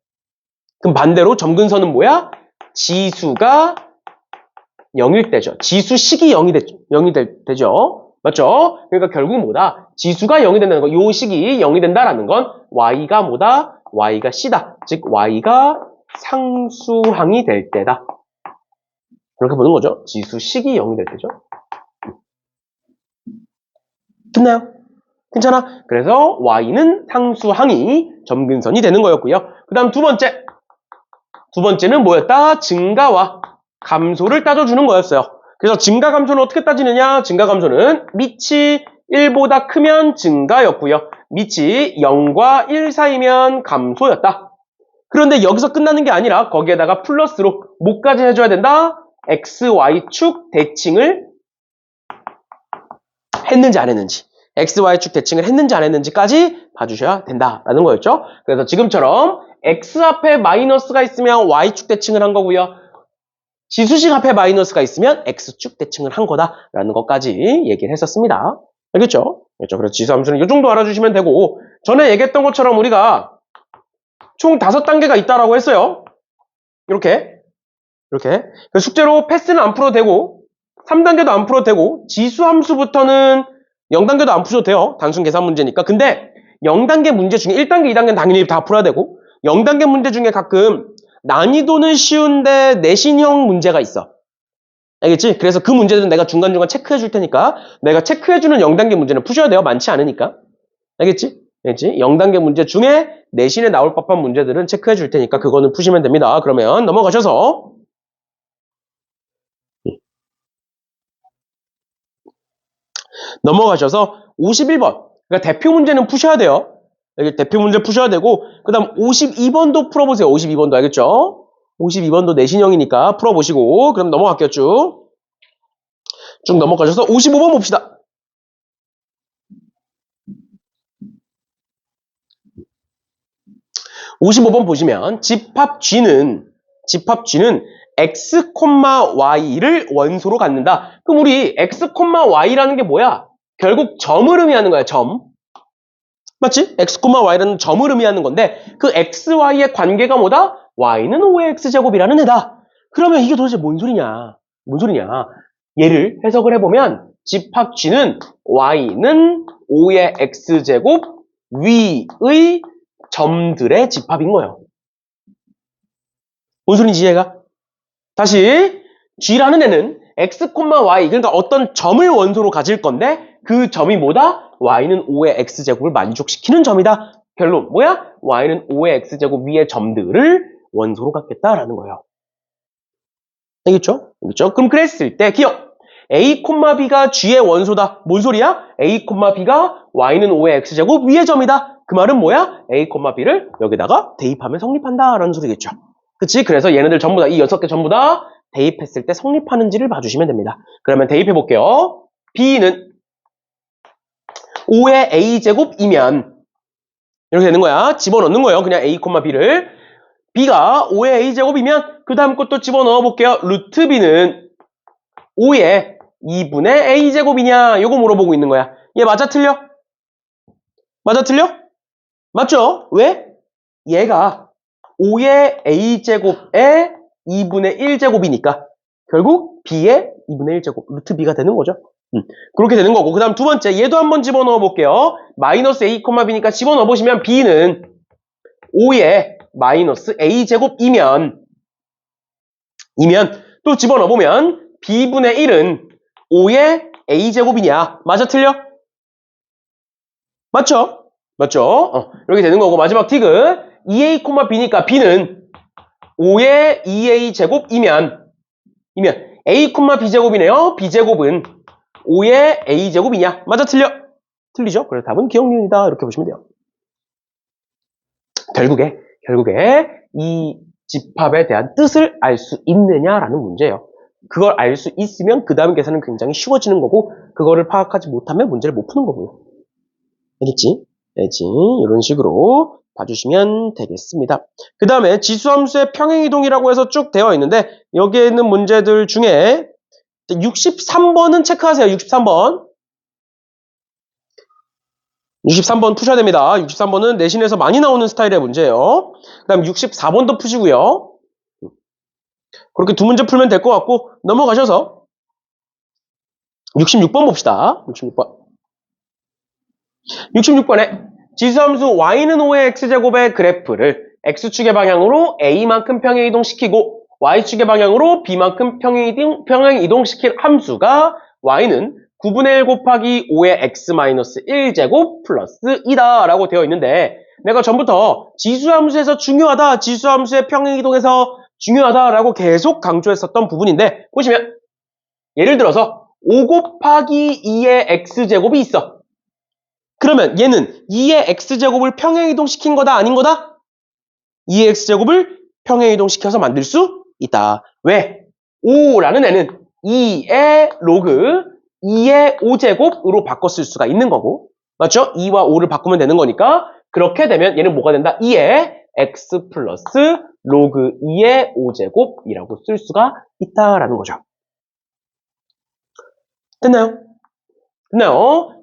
그럼 반대로 점근선은 뭐야? 지수가 0일 때죠. 지수식이 0이 되죠. 맞죠? 그러니까 결국 뭐다? 지수가 0이 된다는 거. 요 식이 0이 된다라는 건 Y가 뭐다? Y가 C다. 즉 Y가 상수항이 될 때다. 그렇게 보는 거죠. 지수식이 0이 될 때죠. 됐나요? 괜찮아? 그래서 Y는 상수항이 점근선이 되는 거였고요. 그 다음 두 번째는 뭐였다? 증가와 감소를 따져주는 거였어요. 그래서 증가 감소는 어떻게 따지느냐? 증가 감소는 밑이 1보다 크면 증가였고요. 밑이 0과 1 사이면 감소였다. 그런데 여기서 끝나는 게 아니라 거기에다가 플러스로 뭐까지 해줘야 된다? X, Y축 대칭을 했는지 안 했는지 X, Y축 대칭을 했는지 안 했는지까지 봐주셔야 된다라는 거였죠. 그래서 지금처럼 X 앞에 마이너스가 있으면 Y축 대칭을 한 거고요. 지수식 앞에 마이너스가 있으면 X축 대칭을 한 거다라는 것까지 얘기를 했었습니다. 알겠죠? 그래서 지수함수는 이 정도 알아주시면 되고 전에 얘기했던 것처럼 우리가 총 5단계가 있다라고 했어요. 이렇게 숙제로 패스는 안 풀어도 되고 3단계도 안 풀어도 되고 지수함수부터는 0단계도 안 푸셔도 돼요. 단순 계산 문제니까. 근데 0단계 문제 중에 1단계, 2단계는 당연히 다 풀어야 되고 0단계 문제 중에 가끔 난이도는 쉬운데 내신형 문제가 있어. 알겠지? 그래서 그 문제들은 내가 중간중간 체크해 줄 테니까 내가 체크해주는 0단계 문제는 푸셔야 돼요. 많지 않으니까. 알겠지? 0단계 문제 중에 내신에 나올 법한 문제들은 체크해 줄 테니까 그거는 푸시면 됩니다. 그러면 넘어가셔서 넘어가셔서 51번. 그러니까 대표 문제는 푸셔야 돼요. 여기 대표 문제 푸셔야 되고, 그 다음 52번도 풀어보세요. 52번도 알겠죠? 52번도 내신형이니까 풀어보시고, 그럼 넘어갈게요, 쭉. 쭉 넘어가셔서 55번 봅시다. 55번 보시면 집합 G는 x, y를 원소로 갖는다. 그럼 우리 x, y라는 게 뭐야? 결국 점을 의미하는 거야, 점. 맞지? x, y라는 점을 의미하는 건데 그 x, y의 관계가 뭐다? y는 5의 x제곱이라는 애다. 그러면 이게 도대체 뭔 소리냐? 뭔 소리냐? 얘를 해석을 해보면 집합 G는 y는 5의 x제곱 위의 점들의 집합인 거예요. 뭔 소린지 이해가? 다시 G라는 애는 x, y 그러니까 어떤 점을 원소로 가질 건데 그 점이 뭐다? y는 5의 x제곱을 만족시키는 점이다. 결론 뭐야? y는 5의 x제곱 위의 점들을 원소로 갖겠다라는 거예요. 알겠죠? 알겠죠? 그럼 그랬을 때 기억! a, b가 g의 원소다. 뭔 소리야? a, b가 y는 5의 x제곱 위의 점이다. 그 말은 뭐야? a, b를 여기다가 대입하면 성립한다라는 소리겠죠. 그치? 그래서 얘네들 전부 다, 이 6개 전부 다 대입했을 때 성립하는지를 봐주시면 됩니다. 그러면 대입해 볼게요. b는 5의 a제곱이면 이렇게 되는 거야. 집어넣는 거예요. 그냥 a, b를. b가 5의 a제곱이면 그 다음 것도 집어넣어 볼게요. 루트 b는 5의 2분의 a제곱이냐? 요거 물어보고 있는 거야. 얘 맞아 틀려? 맞아 틀려? 맞죠? 왜? 얘가 5의 a제곱의 2분의 1제곱이니까 결국 b의 2분의 1제곱 루트 b가 되는 거죠. 그렇게 되는 거고 그 다음 두 번째 얘도 한번 집어넣어 볼게요. 마이너스 a, b니까 집어넣어 보시면 b는 5의 마이너스 a제곱이면 또 집어넣어 보면 b분의 1은 5의 a제곱이냐? 맞아 틀려? 맞죠? 맞죠? 이렇게 되는 거고 마지막 티그 2a, b니까 b는 5의 2a제곱이면 a, b제곱이네요. b제곱은 5의 a제곱이냐? 맞아 틀려? 틀리죠? 그래서 답은 기억률이다. 이렇게 보시면 돼요. 결국에 이 집합에 대한 뜻을 알 수 있느냐라는 문제예요. 그걸 알 수 있으면 그 다음 계산은 굉장히 쉬워지는 거고 그거를 파악하지 못하면 문제를 못 푸는 거고요. 알겠지? 알겠지? 이런 식으로 봐주시면 되겠습니다. 그 다음에 지수함수의 평행이동이라고 해서 쭉 되어 있는데 여기에 있는 문제들 중에 63번은 체크하세요. 63번 푸셔야 됩니다. 63번은 내신에서 많이 나오는 스타일의 문제예요. 그 다음 64번도 푸시고요. 그렇게 두 문제 풀면 될 것 같고 넘어가셔서 66번 봅시다. 66번에 지수함수 y는 5의 x제곱의 그래프를 x축의 방향으로 a만큼 평행이동시키고 y축의 방향으로 b만큼 평행이동시킬 함수가 y는 9분의 1 곱하기 5의 x-1제곱 플러스 2다 라고 되어 있는데 내가 전부터 지수함수에서 중요하다, 지수함수의 평행이동에서 중요하다라고 계속 강조했었던 부분인데 보시면 예를 들어서 5 곱하기 2의 x제곱이 있어. 그러면 얘는 2의 x제곱을 평행이동시킨 거다 아닌 거다? 2의 x제곱을 평행이동시켜서 만들 수 있다. 왜? 5라는 애는 2의 로그 2의 5제곱으로 바꿨을 수가 있는 거고 맞죠? 2와 5를 바꾸면 되는 거니까 그렇게 되면 얘는 뭐가 된다? 2의 x 플러스 로그 2의 5제곱이라고 쓸 수가 있다라는 거죠. 됐나요?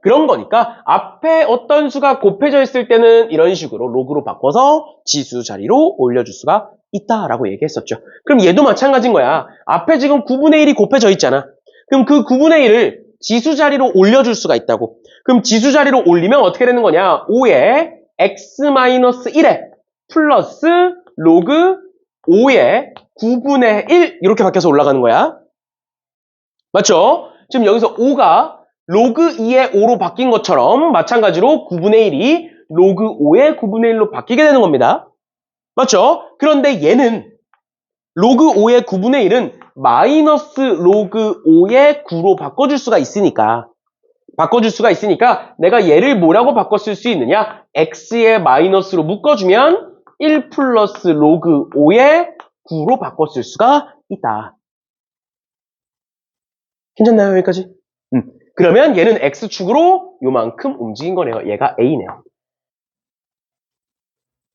그런 거니까 앞에 어떤 수가 곱해져 있을 때는 이런 식으로 로그로 바꿔서 지수 자리로 올려줄 수가 있다라고 얘기했었죠. 그럼 얘도 마찬가지인 거야. 앞에 지금 9분의 1이 곱해져 있잖아. 그럼 그 9분의 1을 지수 자리로 올려줄 수가 있다고. 그럼 지수 자리로 올리면 어떻게 되는 거냐? 5의 x-1에 플러스 로그 5의 9분의 1 이렇게 바뀌어서 올라가는 거야. 맞죠? 지금 여기서 5가 로그 2의 5로 바뀐 것처럼 마찬가지로 9분의 1이 로그 5의 9분의 1로 바뀌게 되는 겁니다. 맞죠? 그런데 얘는 로그 5의 9분의 1은 마이너스 로그 5의 9로 바꿔줄 수가 있으니까 바꿔줄 수가 있으니까 내가 얘를 뭐라고 바꿨을 수 있느냐? x의 마이너스로 묶어주면 1 플러스 로그 5의 9로 바꿨을 수가 있다. 괜찮나요? 여기까지? 그러면 얘는 x축으로 요만큼 움직인 거네요. 얘가 a네요.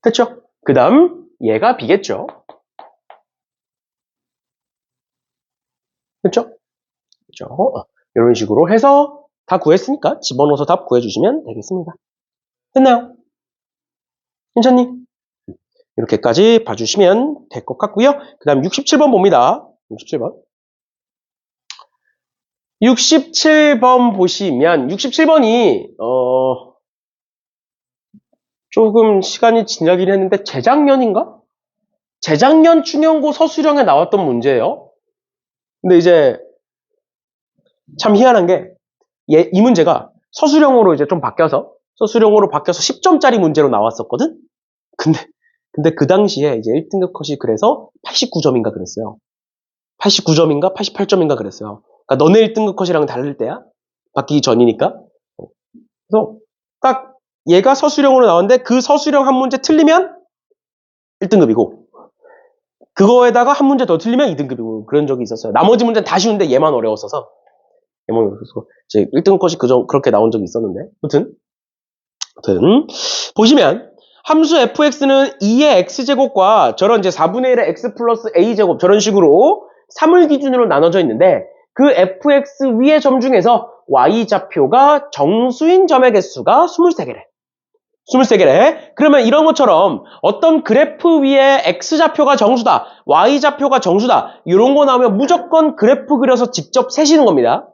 됐죠? 그 다음 얘가 b겠죠? 됐죠? 그렇죠? 이런 식으로 해서 다 구했으니까 집어넣어서 답 구해주시면 되겠습니다. 됐나요? 괜찮니? 이렇게까지 봐주시면 될 것 같고요. 그 다음 67번 봅니다. 67번. 67번 보시면 67번이 조금 시간이 지나긴 했는데 재작년인가? 재작년 중형고 서술형에 나왔던 문제예요. 근데 이제 참 희한한 게 이 문제가 서술형으로 이제 좀 바뀌어서 10점짜리 문제로 나왔었거든? 근데 그 당시에 이제 1등급 컷이 그래서 89점인가 그랬어요. 89점인가 88점인가 그랬어요. 그러니까 너네 1등급 컷이랑 다를 때야? 바뀌기 전이니까. 그래서 딱 얘가 서술형으로 나왔는데 그 서술형 한 문제 틀리면 1등급이고 그거에다가 한 문제 더 틀리면 2등급이고 그런 적이 있었어요. 나머지 문제는 다 쉬운데 얘만 어려웠어서 이제 1등급 컷이 그렇게 나온 적이 있었는데 아무튼 보시면 함수 fx는 2의 x제곱과 저런 이제 4분의 1의 x 플러스 a제곱 저런 식으로 3을 기준으로 나눠져 있는데 그 fx 위의 점 중에서 y좌표가 정수인 점의 개수가 23개래. 23개래. 그러면 이런 것처럼 어떤 그래프 위에 x좌표가 정수다, y좌표가 정수다 이런 거 나오면 무조건 그래프 그려서 직접 세시는 겁니다.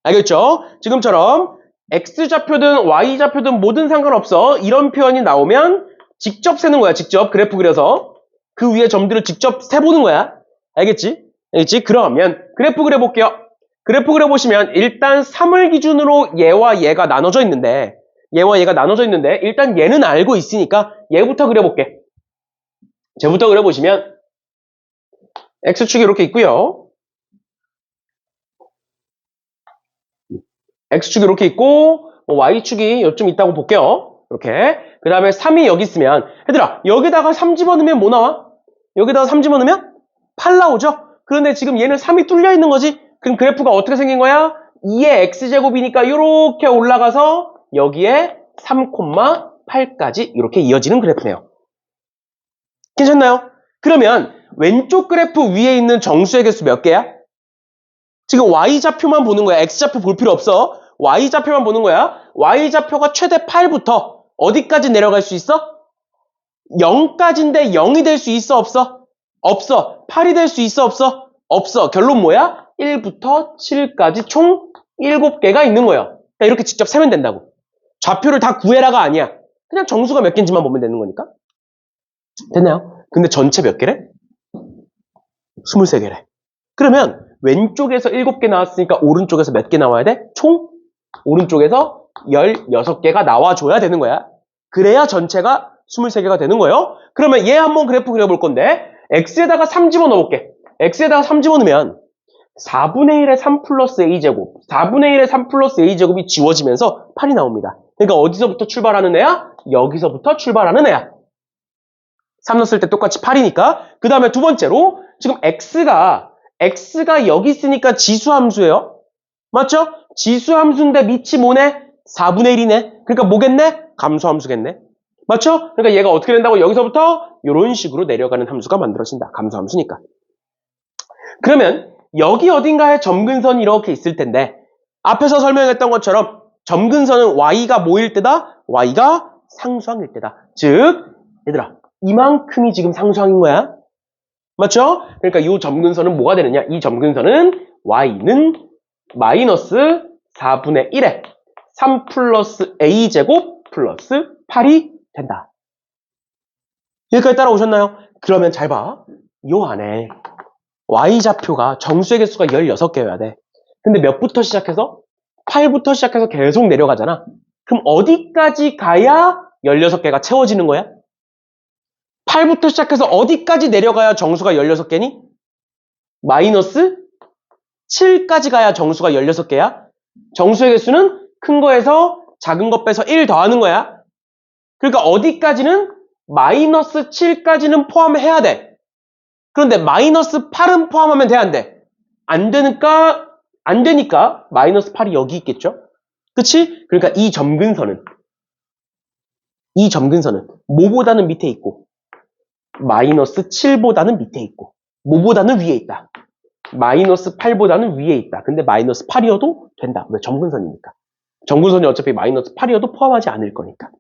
알겠죠? 지금처럼 x좌표든 y좌표든 뭐든 상관없어. 이런 표현이 나오면 직접 세는 거야. 직접 그래프 그려서 그 위에 점들을 직접 세보는 거야. 알겠지? 알겠지? 그러면 그래프 그려볼게요. 그래프 그려보시면 일단 3을 기준으로 얘와 얘가 나눠져 있는데 일단 얘는 알고 있으니까 얘부터 그려볼게. 쟤부터 그려보시면 x축이 이렇게 있고요. x축이 이렇게 있고 y축이 요쯤 있다고 볼게요. 이렇게. 그 다음에 3이 여기 있으면 얘들아 여기다가 3 집어넣으면 뭐 나와? 여기다가 3 집어넣으면 8 나오죠? 그런데 지금 얘는 3이 뚫려 있는 거지? 그럼 그래프가 어떻게 생긴 거야? 2의 x제곱이니까 이렇게 올라가서 여기에 3,8까지 이렇게 이어지는 그래프네요. 괜찮나요? 그러면 왼쪽 그래프 위에 있는 정수의 개수 몇 개야? 지금 y좌표만 보는 거야. x좌표 볼 필요 없어. y좌표만 보는 거야. y좌표가 최대 8부터 어디까지 내려갈 수 있어? 0까지인데 0이 될 수 있어 없어? 없어. 8이 될 수 있어 없어? 없어. 결론 뭐야? 1부터 7까지 총 7개가 있는 거예요. 그러니까 이렇게 직접 세면 된다고. 좌표를 다 구해라가 아니야. 그냥 정수가 몇 개인지만 보면 되는 거니까. 됐나요? 근데 전체 몇 개래? 23개래. 그러면 왼쪽에서 7개 나왔으니까 오른쪽에서 몇 개 나와야 돼? 총 오른쪽에서 16개가 나와줘야 되는 거야. 그래야 전체가 23개가 되는 거예요. 그러면 얘 한번 그래프 그려볼 건데 x에다가 3 집어넣어볼게. x에다가 3 집어넣으면 4분의 1의 3 플러스 a제곱 4분의 1의 3 플러스 a제곱이 지워지면서 8이 나옵니다. 그러니까 어디서부터 출발하는 애야? 여기서부터 출발하는 애야. 3 넣었을 때 똑같이 8이니까. 그 다음에 두 번째로 지금 x가 여기 있으니까 지수함수예요. 맞죠? 지수함수인데 밑이 뭐네? 4분의 1이네. 그러니까 뭐겠네? 감소함수겠네. 맞죠? 그러니까 얘가 어떻게 된다고? 여기서부터 이런 식으로 내려가는 함수가 만들어진다. 감소함수니까. 그러면 여기 어딘가에 점근선이 이렇게 있을 텐데 앞에서 설명했던 것처럼 점근선은 y가 뭐일 때다? y가 상수항일 때다. 즉 얘들아 이만큼이 지금 상수항인 거야. 맞죠? 그러니까 이 점근선은 뭐가 되느냐? 이 점근선은 y는 마이너스 4분의 1에 3 플러스 a제곱 플러스 8이 된다. 여기까지 따라오셨나요? 그러면 잘 봐. 요 안에 y좌표가 정수의 개수가 16개여야 돼. 근데 몇부터 시작해서? 8부터 시작해서 계속 내려가잖아. 그럼 어디까지 가야 16개가 채워지는 거야? 8부터 시작해서 어디까지 내려가야 정수가 16개니? 마이너스 7까지 가야 정수가 16개야. 정수의 개수는 큰 거에서 작은 거 빼서 1 더하는 거야. 그러니까 어디까지는 마이너스 7까지는 포함해야 돼. 그런데 마이너스 8은 포함하면 돼, 안 돼? 안 되니까 마이너스 8이 여기 있겠죠? 그치? 그러니까 이 점근선은 뭐보다는 밑에 있고 마이너스 7보다는 밑에 있고 뭐보다는 위에 있다. 마이너스 8보다는 위에 있다. 근데 마이너스 8이어도 된다. 왜? 점근선이니까. 점근선이 어차피 마이너스 8이어도 포함하지 않을 거니까.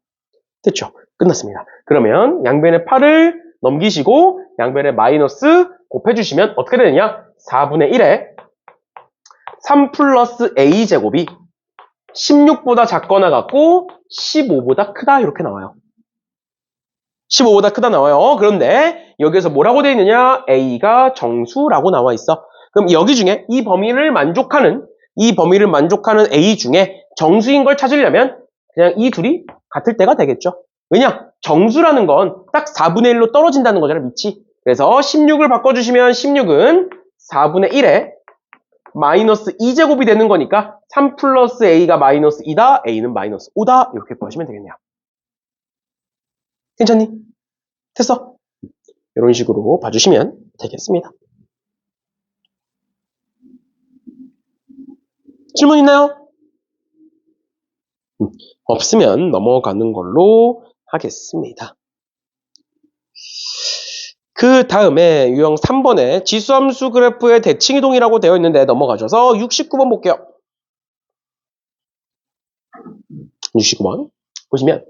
됐죠? 끝났습니다. 그러면 양변에 8을 넘기시고 양변에 마이너스 곱해주시면 어떻게 되느냐? 4분의 1에 3 플러스 a제곱이 16보다 작거나 같고 15보다 크다 이렇게 나와요. 15보다 크다 나와요. 그런데 여기에서 뭐라고 되어 있느냐? a가 정수라고 나와 있어. 그럼 여기 중에 이 범위를 만족하는 a 중에 정수인 걸 찾으려면 그냥 이 둘이 같을 때가 되겠죠. 왜냐? 정수라는 건 딱 4분의 1로 떨어진다는 거잖아, 밑이. 그래서 16을 바꿔주시면 16은 4분의 1에 마이너스 2제곱이 되는 거니까 3 플러스 a가 마이너스 2다, a는 마이너스 5다 이렇게 구하시면 되겠네요. 괜찮니? 됐어? 이런 식으로 봐주시면 되겠습니다. 질문 있나요? 없으면 넘어가는 걸로 하겠습니다. 그 다음에 유형 3번에 지수함수 그래프의 대칭이동이라고 되어 있는데 넘어가셔서 69번 볼게요. 69번 보시면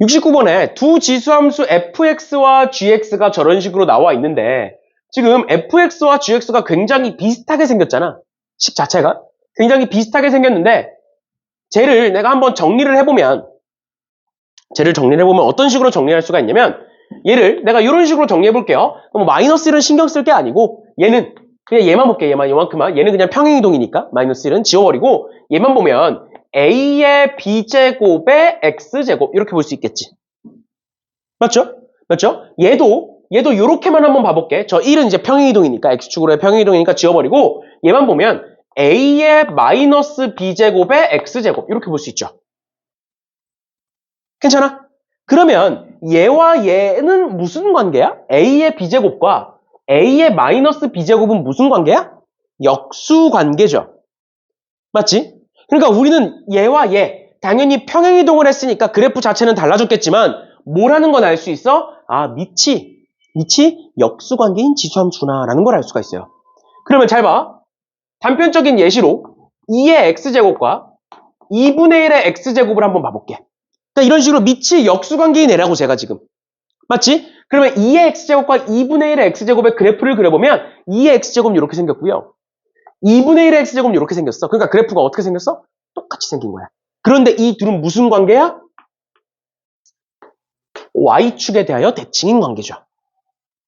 69번에 두 지수함수 fx와 gx가 저런 식으로 나와 있는데 지금 fx와 gx가 굉장히 비슷하게 생겼잖아. 식 자체가 굉장히 비슷하게 생겼는데 쟤를 내가 한번 정리를 해보면 어떤 식으로 정리할 수가 있냐면 얘를 내가 이런 식으로 정리해 볼게요. 그럼 마이너스 1은 신경 쓸 게 아니고 얘는 그냥 얘만 볼게. 요만큼만. 얘는 그냥 평행이동이니까 마이너스 1은 지워버리고 얘만 보면 a의 b제곱의 x제곱 이렇게 볼 수 있겠지. 맞죠? 얘도 요렇게만 한번 봐볼게. 저 1은 이제 평행이동이니까 x축으로의 평행이동이니까 지워버리고 얘만 보면 a의 마이너스 b제곱의 x제곱 이렇게 볼 수 있죠. 괜찮아? 그러면 얘와 얘는 무슨 관계야? a의 b제곱과 a의 마이너스 b제곱은 무슨 관계야? 역수 관계죠. 맞지? 그러니까 우리는 얘와 얘 당연히 평행이동을 했으니까 그래프 자체는 달라졌겠지만 뭐라는 건 알 수 있어? 아, 밑이 역수 관계인 지수함수구나라는 걸 알 수가 있어요. 그러면 잘 봐. 단편적인 예시로 2의 x제곱과 2분의 1의 x제곱을 한번 봐볼게. 그러니까 이런 식으로 밑이 역수관계인 애라고 제가 지금. 맞지? 그러면 2의 x제곱과 2분의 1의 x제곱의 그래프를 그려보면 2의 x제곱은 이렇게 생겼고요. 2분의 1의 x제곱은 이렇게 생겼어. 그러니까 그래프가 어떻게 생겼어? 똑같이 생긴 거야. 그런데 이 둘은 무슨 관계야? y축에 대하여 대칭인 관계죠.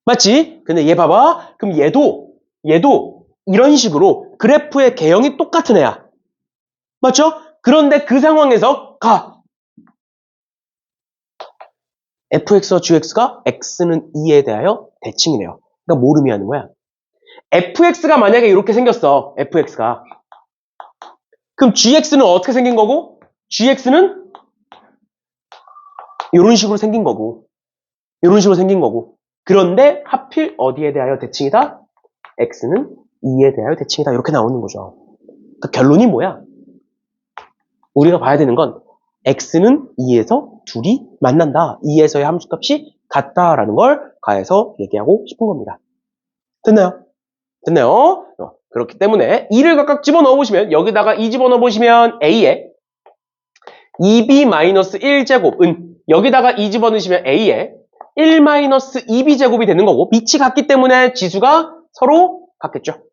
맞지? 근데 얘 봐봐. 그럼 얘도 이런 식으로 그래프의 개형이 똑같은 애야. 맞죠? 그런데 그 상황에서 fx와 gx가 x는 2에 대하여 대칭이래요. 그러니까 뭘 의미하는 거야? fx가 만약에 이렇게 생겼어. fx가. 그럼 gx는 어떻게 생긴 거고? gx는 이런 식으로 생긴 거고. 그런데 하필 어디에 대하여 대칭이다? x는 2에 대하여 대칭이다. 이렇게 나오는 거죠. 그러니까 결론이 뭐야? 우리가 봐야 되는 건 x는 2에서 둘이 만난다. 2에서의 함수값이 같다라는 걸 가해서 얘기하고 싶은 겁니다. 됐나요? 그렇기 때문에 2를 각각 집어넣어 보시면 여기다가 2 집어넣어 보시면 a에 2b-1제곱은 여기다가 2 집어넣으시면 a에 1-2b제곱이 되는 거고 밑이 같기 때문에 지수가 서로 같겠죠.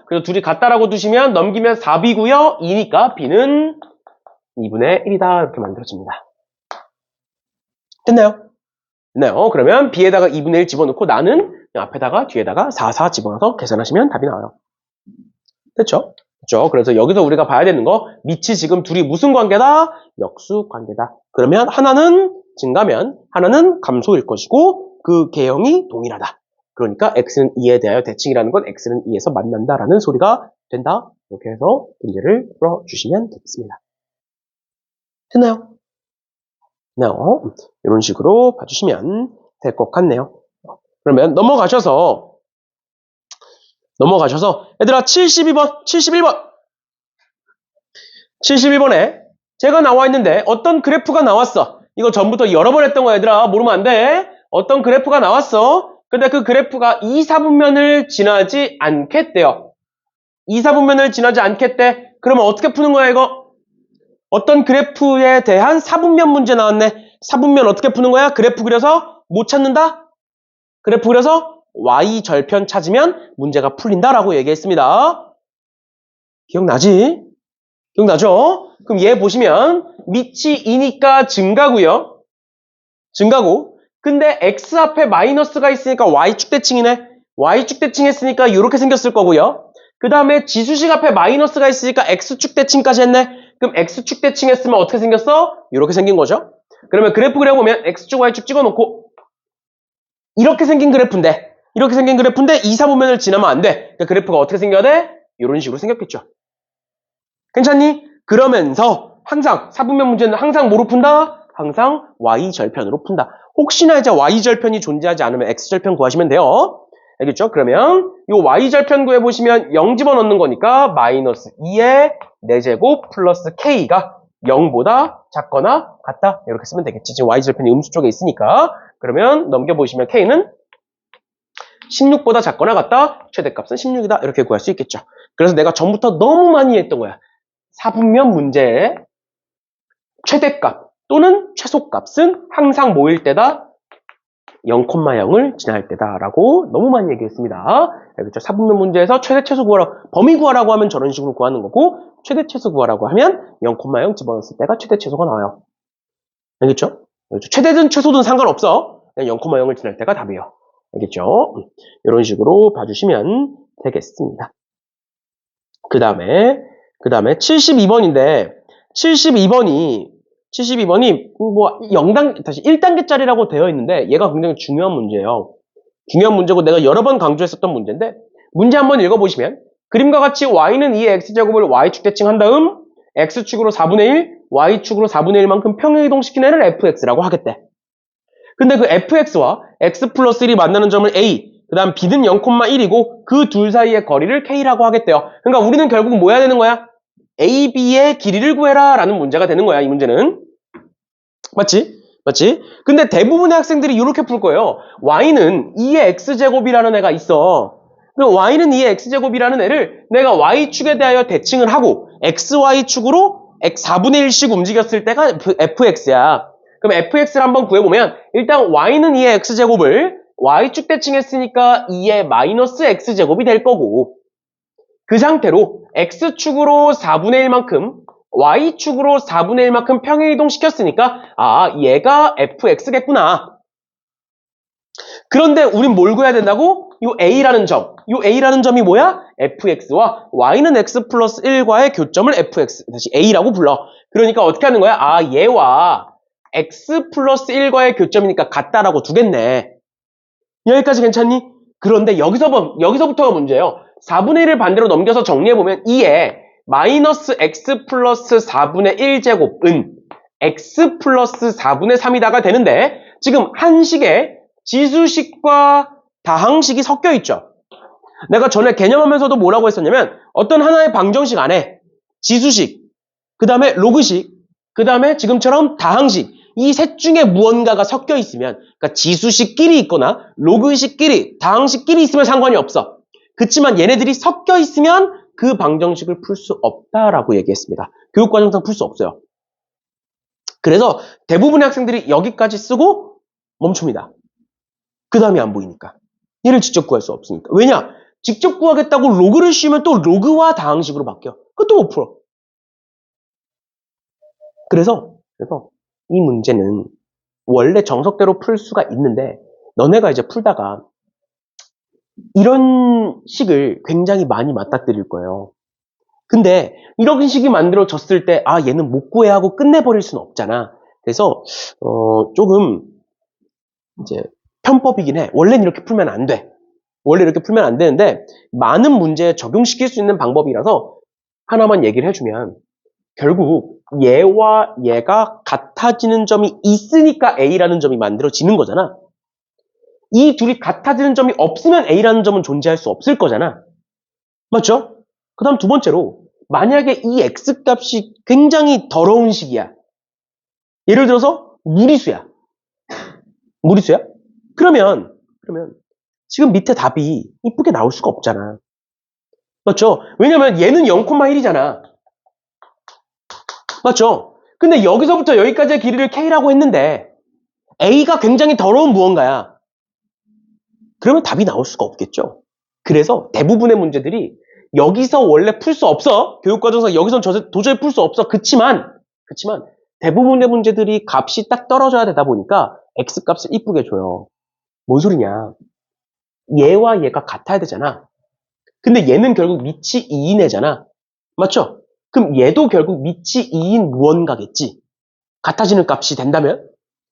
그래서 둘이 같다라고 두시면 넘기면 4b고요. 2니까 b는 2분의 1이다 이렇게 만들어집니다. 됐나요? 그러면 b에다가 2분의 1 집어넣고 나는 앞에다가 뒤에다가 4 집어넣어서 계산하시면 답이 나와요. 됐죠? 그래서 여기서 우리가 봐야 되는 거 밑이 지금 둘이 무슨 관계다? 역수 관계다. 그러면 하나는 증가면 하나는 감소일 것이고 그 개형이 동일하다. 그러니까 x는 2에 대하여 대칭이라는 건 x는 2에서 만난다라는 소리가 된다. 이렇게 해서 문제를 풀어주시면 되겠습니다. 됐나요? 이런 식으로 봐주시면 될 것 같네요. 그러면 넘어가셔서 얘들아 71번에 제가 나와 있는데 어떤 그래프가 나왔어. 이거 전부터 여러 번 했던 거야 얘들아. 모르면 안 돼. 어떤 그래프가 나왔어. 근데 그 그래프가 2, 4분면을 지나지 않겠대요. 2, 4분면을 지나지 않겠대. 그러면 어떻게 푸는 거야 이거? 어떤 그래프에 대한 4분면 문제 나왔네. 4분면 어떻게 푸는 거야? 그래프 그려서 못 찾는다? 그래프 그려서 y절편 찾으면 문제가 풀린다라고 얘기했습니다. 기억나지? 기억나죠? 그럼 얘 보시면 밑이 2니까 증가고요. 증가고. 근데 x 앞에 마이너스가 있으니까 y축 대칭이네. y축 대칭 했으니까 이렇게 생겼을 거고요. 그 다음에 지수식 앞에 마이너스가 있으니까 x축 대칭까지 했네. 그럼 x축 대칭 했으면 어떻게 생겼어? 이렇게 생긴 거죠. 그러면 그래프 그려보면 x축, y축 찍어놓고 이렇게 생긴 그래프인데 2, 4분면을 지나면 안 돼. 그러니까 그래프가 어떻게 생겨야 돼? 이런 식으로 생겼겠죠. 괜찮니? 그러면서 항상 4분면 문제는 항상 뭐로 푼다? 항상 y절편으로 푼다. 혹시나 이제 y절편이 존재하지 않으면 x절편 구하시면 돼요. 알겠죠? 그러면 이 y절편 구해보시면 0 집어넣는 거니까 마이너스 2의 4제곱 플러스 k가 0보다 작거나 같다. 이렇게 쓰면 되겠지. 지금 y절편이 음수 쪽에 있으니까. 그러면 넘겨보시면 k는 16보다 작거나 같다. 최대값은 16이다. 이렇게 구할 수 있겠죠. 그래서 내가 전부터 너무 많이 했던 거야. 4분면 문제의 최대값 또는 최소값은 항상 뭐일 때다? 0,0을 지날 때다라고 너무 많이 얘기했습니다. 알겠죠? 4분면 문제에서 최대 최소 구하라고, 범위 구하라고 하면 저런 식으로 구하는 거고, 최대 최소 구하라고 하면 0,0 집어넣었을 때가 최대 최소가 나와요. 알겠죠? 최대든 최소든 상관없어. 그냥 0,0을 지날 때가 답이에요. 알겠죠? 이런 식으로 봐주시면 되겠습니다. 그 다음에 72번인데 72번이 뭐 0단 다시 1단계짜리라고 되어 있는데 얘가 굉장히 중요한 문제예요. 중요한 문제고 내가 여러 번 강조했었던 문제인데 문제 한번 읽어보시면 그림과 같이 y는 2의 x제곱을 y축 대칭한 다음 x축으로 4분의 1, y축으로 4분의 1만큼 평행이동시킨 애를 fx라고 하겠대. 근데 그 fx와 x 플러스 1이 만나는 점을 a, 그 다음 b는 0,1이고 그 둘 사이의 거리를 k라고 하겠대요. 그러니까 우리는 결국 뭐 해야 되는 거야? a, b의 길이를 구해라 라는 문제가 되는 거야. 이 문제는. 맞지? 근데 대부분의 학생들이 이렇게 풀 거예요. y는 2의 x제곱이라는 애가 있어. 그럼 y는 2의 x제곱이라는 애를 내가 y축에 대하여 대칭을 하고 xy축으로 x 4분의 1씩 움직였을 때가 fx야. 그럼 fx를 한번 구해보면 일단 y는 2의 x제곱을 y축 대칭했으니까 2의 마이너스 x제곱이 될 거고 그 상태로 x축으로 4분의 1만큼 y축으로 4분의 1만큼 평행이동시켰으니까 아 얘가 fx겠구나. 그런데 우린 뭘 구해야 된다고? 이 a라는 점이 뭐야? fx와 y는 x 플러스 1과의 교점을 fx 다시 a라고 불러. 그러니까 어떻게 하는 거야? 아 얘와 x 플러스 1과의 교점이니까 같다라고 두겠네. 여기까지 괜찮니? 그런데 여기서부터가 문제예요. 4분의 1을 반대로 넘겨서 정리해보면 2에 마이너스 x 플러스 4분의 1제곱은 x 플러스 4분의 3이다가 되는데 지금 한식에 지수식과 다항식이 섞여 있죠. 내가 전에 개념하면서도 뭐라고 했었냐면 어떤 하나의 방정식 안에 지수식, 그 다음에 로그식, 그 다음에 지금처럼 다항식 이 셋 중에 무언가가 섞여 있으면 그러니까 지수식끼리 있거나 로그식끼리, 다항식끼리 있으면 상관이 없어. 그치만 얘네들이 섞여 있으면 그 방정식을 풀 수 없다라고 얘기했습니다. 교육과정상 풀 수 없어요. 그래서 대부분의 학생들이 여기까지 쓰고 멈춥니다. 그 다음이 안 보이니까. 얘를 직접 구할 수 없으니까. 왜냐? 직접 구하겠다고 로그를 씌우면 또 로그와 다항식으로 바뀌어. 그것도 못 풀어. 그래서 이 문제는 원래 정석대로 풀 수가 있는데 너네가 이제 풀다가 이런 식을 굉장히 많이 맞닥뜨릴 거예요. 근데 이런 식이 만들어졌을 때 아 얘는 못 구해 하고 끝내버릴 수는 없잖아. 그래서 조금 이제 편법이긴 해. 원래는 이렇게 풀면 안 돼. 원래 이렇게 풀면 안 되는데 많은 문제에 적용시킬 수 있는 방법이라서 하나만 얘기를 해주면 결국 얘와 얘가 같아지는 점이 있으니까 A라는 점이 만들어지는 거잖아. 이 둘이 같아지는 점이 없으면 A라는 점은 존재할 수 없을 거잖아. 맞죠? 그 다음 두 번째로 만약에 이 X값이 굉장히 더러운 식이야. 예를 들어서 무리수야. 무리수야? 그러면 지금 밑에 답이 이쁘게 나올 수가 없잖아. 맞죠? 왜냐면 얘는 0,1이잖아. 맞죠? 근데 여기서부터 여기까지의 길이를 K라고 했는데 A가 굉장히 더러운 무언가야. 그러면 답이 나올 수가 없겠죠. 그래서 대부분의 문제들이 여기서 원래 풀 수 없어. 교육과정상 여기선 도저히 풀 수 없어. 그치만 대부분의 문제들이 값이 딱 떨어져야 되다 보니까 X값을 이쁘게 줘요. 뭔 소리냐. 얘와 얘가 같아야 되잖아. 근데 얘는 결국 밑이 2인 애잖아. 맞죠? 그럼 얘도 결국 밑이 2인 무언가겠지. 같아지는 값이 된다면?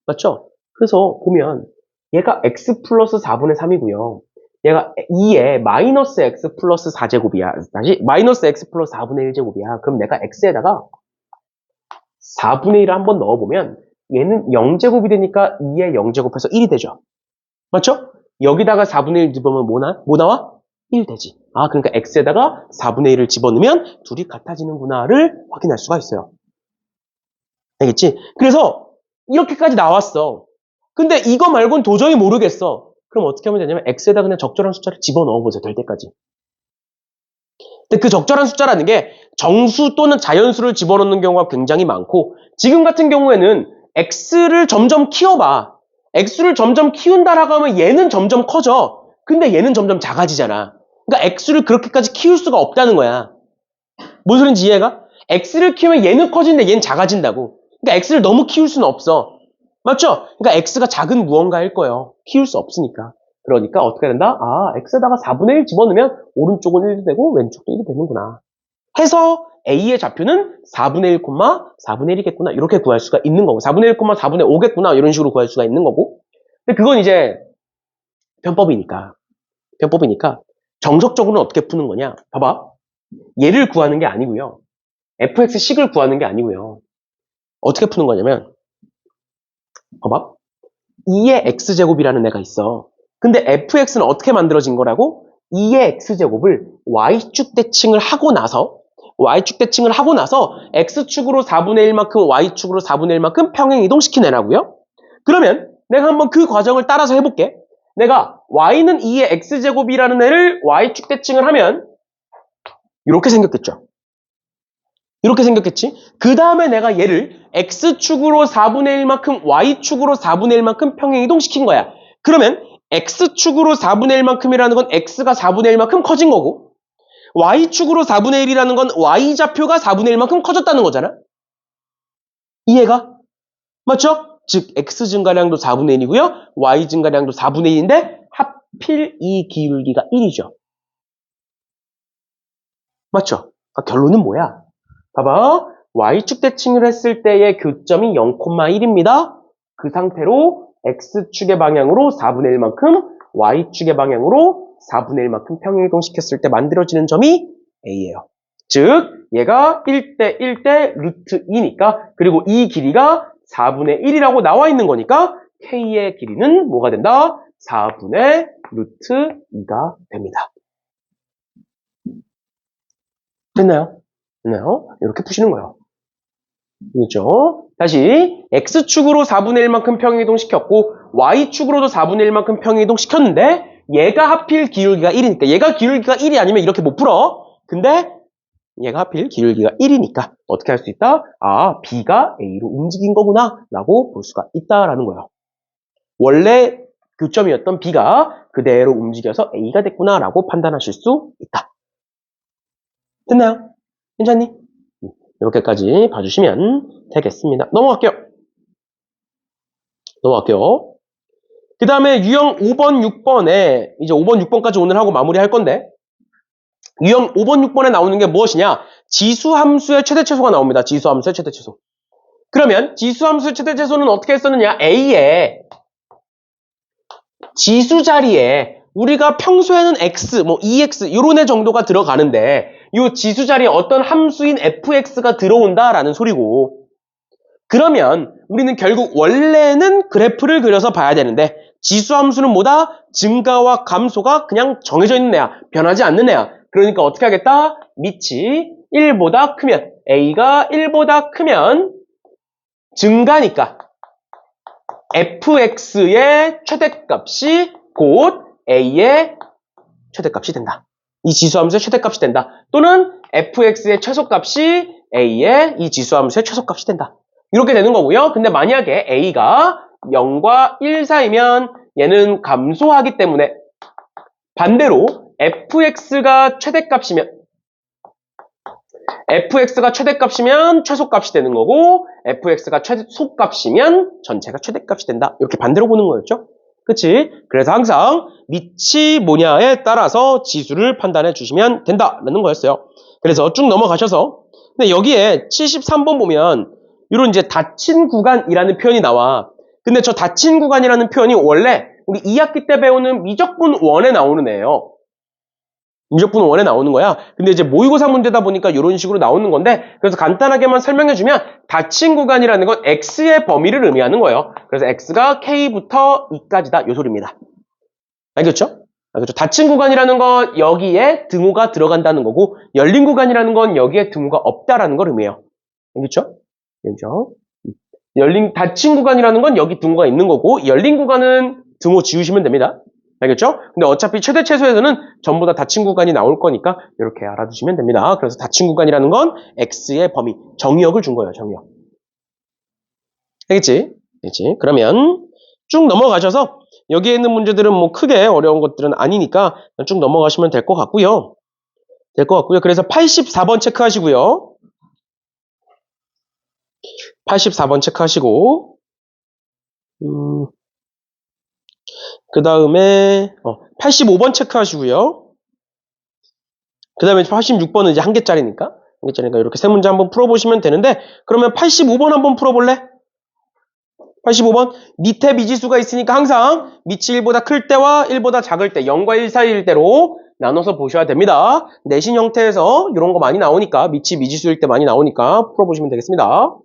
맞죠? 그래서 보면 얘가 x 플러스 4분의 3이고요. 얘가 2에 마이너스 x 플러스 4제곱이야. 다시 마이너스 x 플러스 4분의 1제곱이야. 그럼 내가 x에다가 4분의 1을 한번 넣어보면 얘는 0제곱이 되니까 2에 0제곱해서 1이 되죠. 맞죠? 여기다가 4분의 1 집어넣으면 뭐 나와? 1 되지. 아, 그러니까 x에다가 4분의 1을 집어넣으면 둘이 같아지는구나를 확인할 수가 있어요. 알겠지? 그래서 이렇게까지 나왔어. 근데 이거 말고는 도저히 모르겠어. 그럼 어떻게 하면 되냐면 x에다 그냥 적절한 숫자를 집어넣어보자. 될 때까지. 근데 그 적절한 숫자라는 게 정수 또는 자연수를 집어넣는 경우가 굉장히 많고 지금 같은 경우에는 x를 점점 키워봐. x를 점점 키운다라고 하면 얘는 점점 커져. 근데 얘는 점점 작아지잖아. 그러니까 x를 그렇게까지 키울 수가 없다는 거야. 뭔 소린지 이해가? x를 키우면 얘는 커지는데 얘는 작아진다고. 그러니까 x를 너무 키울 수는 없어. 맞죠? 그러니까 x가 작은 무언가일 거예요. 키울 수 없으니까. 그러니까 어떻게 된다? 아, x에다가 4분의 1 집어넣으면 오른쪽은 1이 되고 왼쪽도 1이 되는구나. 해서 a의 좌표는 4분의 1, 4분의 1이겠구나. 이렇게 구할 수가 있는 거고. 4분의 1, 4분의 5겠구나. 이런 식으로 구할 수가 있는 거고. 근데 그건 이제 편법이니까 정석적으로는 어떻게 푸는 거냐? 봐봐. 얘를 구하는 게 아니고요. fx식을 구하는 게 아니고요. 어떻게 푸는 거냐면 봐봐. 2의 x제곱이라는 애가 있어. 근데 fx는 어떻게 만들어진 거라고? 2의 x제곱을 y축 대칭을 하고 나서 x축으로 4분의 1만큼 y축으로 4분의 1만큼 평행 이동시킨 애라고요? 그러면 내가 한번 그 과정을 따라서 해볼게. 내가 y는 2의 x제곱이라는 애를 y축 대칭을 하면 이렇게 생겼겠죠. 이렇게 생겼겠지? 그 다음에 내가 얘를 x축으로 4분의 1만큼 y축으로 4분의 1만큼 평행 이동시킨 거야. 그러면 x축으로 4분의 1만큼이라는 건 x가 4분의 1만큼 커진 거고 y축으로 4분의 1이라는 건 y좌표가 4분의 1만큼 커졌다는 거잖아. 이해가? 맞죠? 즉 x 증가량도 4분의 1이고요. y 증가량도 4분의 1인데 하필 이 기울기가 1이죠. 맞죠? 그러니까 결론은 뭐야? 봐봐. y축 대칭을 했을 때의 교점이 0,1입니다. 그 상태로 x축의 방향으로 4분의 1만큼 y축의 방향으로 4분의 1만큼 평행이동시켰을 때 만들어지는 점이 a예요. 즉 얘가 1대 1대 루트 2니까 그리고 이 길이가 4분의 1이라고 나와 있는 거니까 k의 길이는 뭐가 된다? 4분의 루트 2가 됩니다. 됐나요? 이렇게 푸시는 거예요. 그렇죠? 다시 x축으로 4분의 1만큼 평행이동시켰고 y축으로도 4분의 1만큼 평행이동시켰는데 얘가 하필 기울기가 1이니까 얘가 기울기가 1이 아니면 이렇게 못 풀어. 근데 얘가 하필 기울기가 1이니까 어떻게 할 수 있다? 아, b가 a로 움직인 거구나 라고 볼 수가 있다라는 거예요. 원래 교점이었던 b가 그대로 움직여서 a가 됐구나 라고 판단하실 수 있다. 됐나요? 괜찮니? 이렇게까지 봐주시면 되겠습니다. 넘어갈게요. 그 다음에 유형 5번, 6번에 이제 5번, 6번까지 오늘 하고 마무리할 건데 유형 5번, 6번에 나오는 게 무엇이냐? 지수함수의 최대최소가 나옵니다. 지수함수의 최대최소. 그러면 지수함수의 최대최소는 어떻게 했었느냐? A의 지수 자리에 우리가 평소에는 x, 2x 이런 애 정도가 들어가는데 이 지수 자리에 어떤 함수인 fx가 들어온다라는 소리고, 그러면 우리는 결국 원래는 그래프를 그려서 봐야 되는데 지수 함수는 뭐다? 증가와 감소가 그냥 정해져 있는 애야. 변하지 않는 애야. 그러니까 어떻게 하겠다? 밑이 1보다 크면, a가 1보다 크면 증가니까 fx의 최대값이 곧 a의 최대값이 된다. 이 지수함수의 최대값이 된다. 또는 fx의 최소값이 a의 이 지수함수의 최소값이 된다. 이렇게 되는 거고요. 근데 만약에 a가 0과 1 사이면 얘는 감소하기 때문에 반대로 fx가 최대값이면 최소값이 되는 거고 fx가 최소값이면 전체가 최대값이 된다. 이렇게 반대로 보는 거였죠. 그치? 그래서 항상 밑이 뭐냐에 따라서 지수를 판단해 주시면 된다라는 거였어요. 그래서 쭉 넘어가셔서 근데 여기에 73번 보면 이런 이제 닫힌 구간이라는 표현이 나와. 근데 저 닫힌 구간이라는 표현이 원래 우리 2학기 때 배우는 미적분 1에 나오는 애예요. 미적분 1에 나오는 거야. 근데 이제 모의고사 문제다 보니까 이런 식으로 나오는 건데 그래서 간단하게만 설명해주면 닫힌 구간이라는 건 x의 범위를 의미하는 거예요. 그래서 x가 k부터 2까지다. 요 소리입니다. 알겠죠? 알겠죠? 닫힌 구간이라는 건 여기에 등호가 들어간다는 거고 열린 구간이라는 건 여기에 등호가 없다라는 걸 의미해요. 알겠죠? 알겠죠? 닫힌 구간이라는 건 여기 등호가 있는 거고 열린 구간은 등호 지우시면 됩니다. 알겠죠? 근데 어차피 최대 최소에서는 전부 다 닫힌 구간이 나올 거니까 이렇게 알아두시면 됩니다. 그래서 닫힌 구간이라는 건 x의 범위, 정의역을 준 거예요. 정의역. 알겠지? 알겠지? 그러면 쭉 넘어가셔서 여기에 있는 문제들은 뭐 크게 어려운 것들은 아니니까 쭉 넘어가시면 될 것 같고요. 그래서 84번 체크하시고요. 84번 체크하시고 그 다음에 85번 체크하시고요. 그 다음에 86번은 이제 한 개짜리니까 이렇게 세 문제 한번 풀어보시면 되는데 그러면 85번 한번 풀어볼래? 85번 밑에 미지수가 있으니까 항상 밑이 1보다 클 때와 1보다 작을 때 0과 1 사이일 때로 나눠서 보셔야 됩니다. 내신 형태에서 이런 거 많이 나오니까 밑이 미지수일 때 많이 나오니까 풀어보시면 되겠습니다.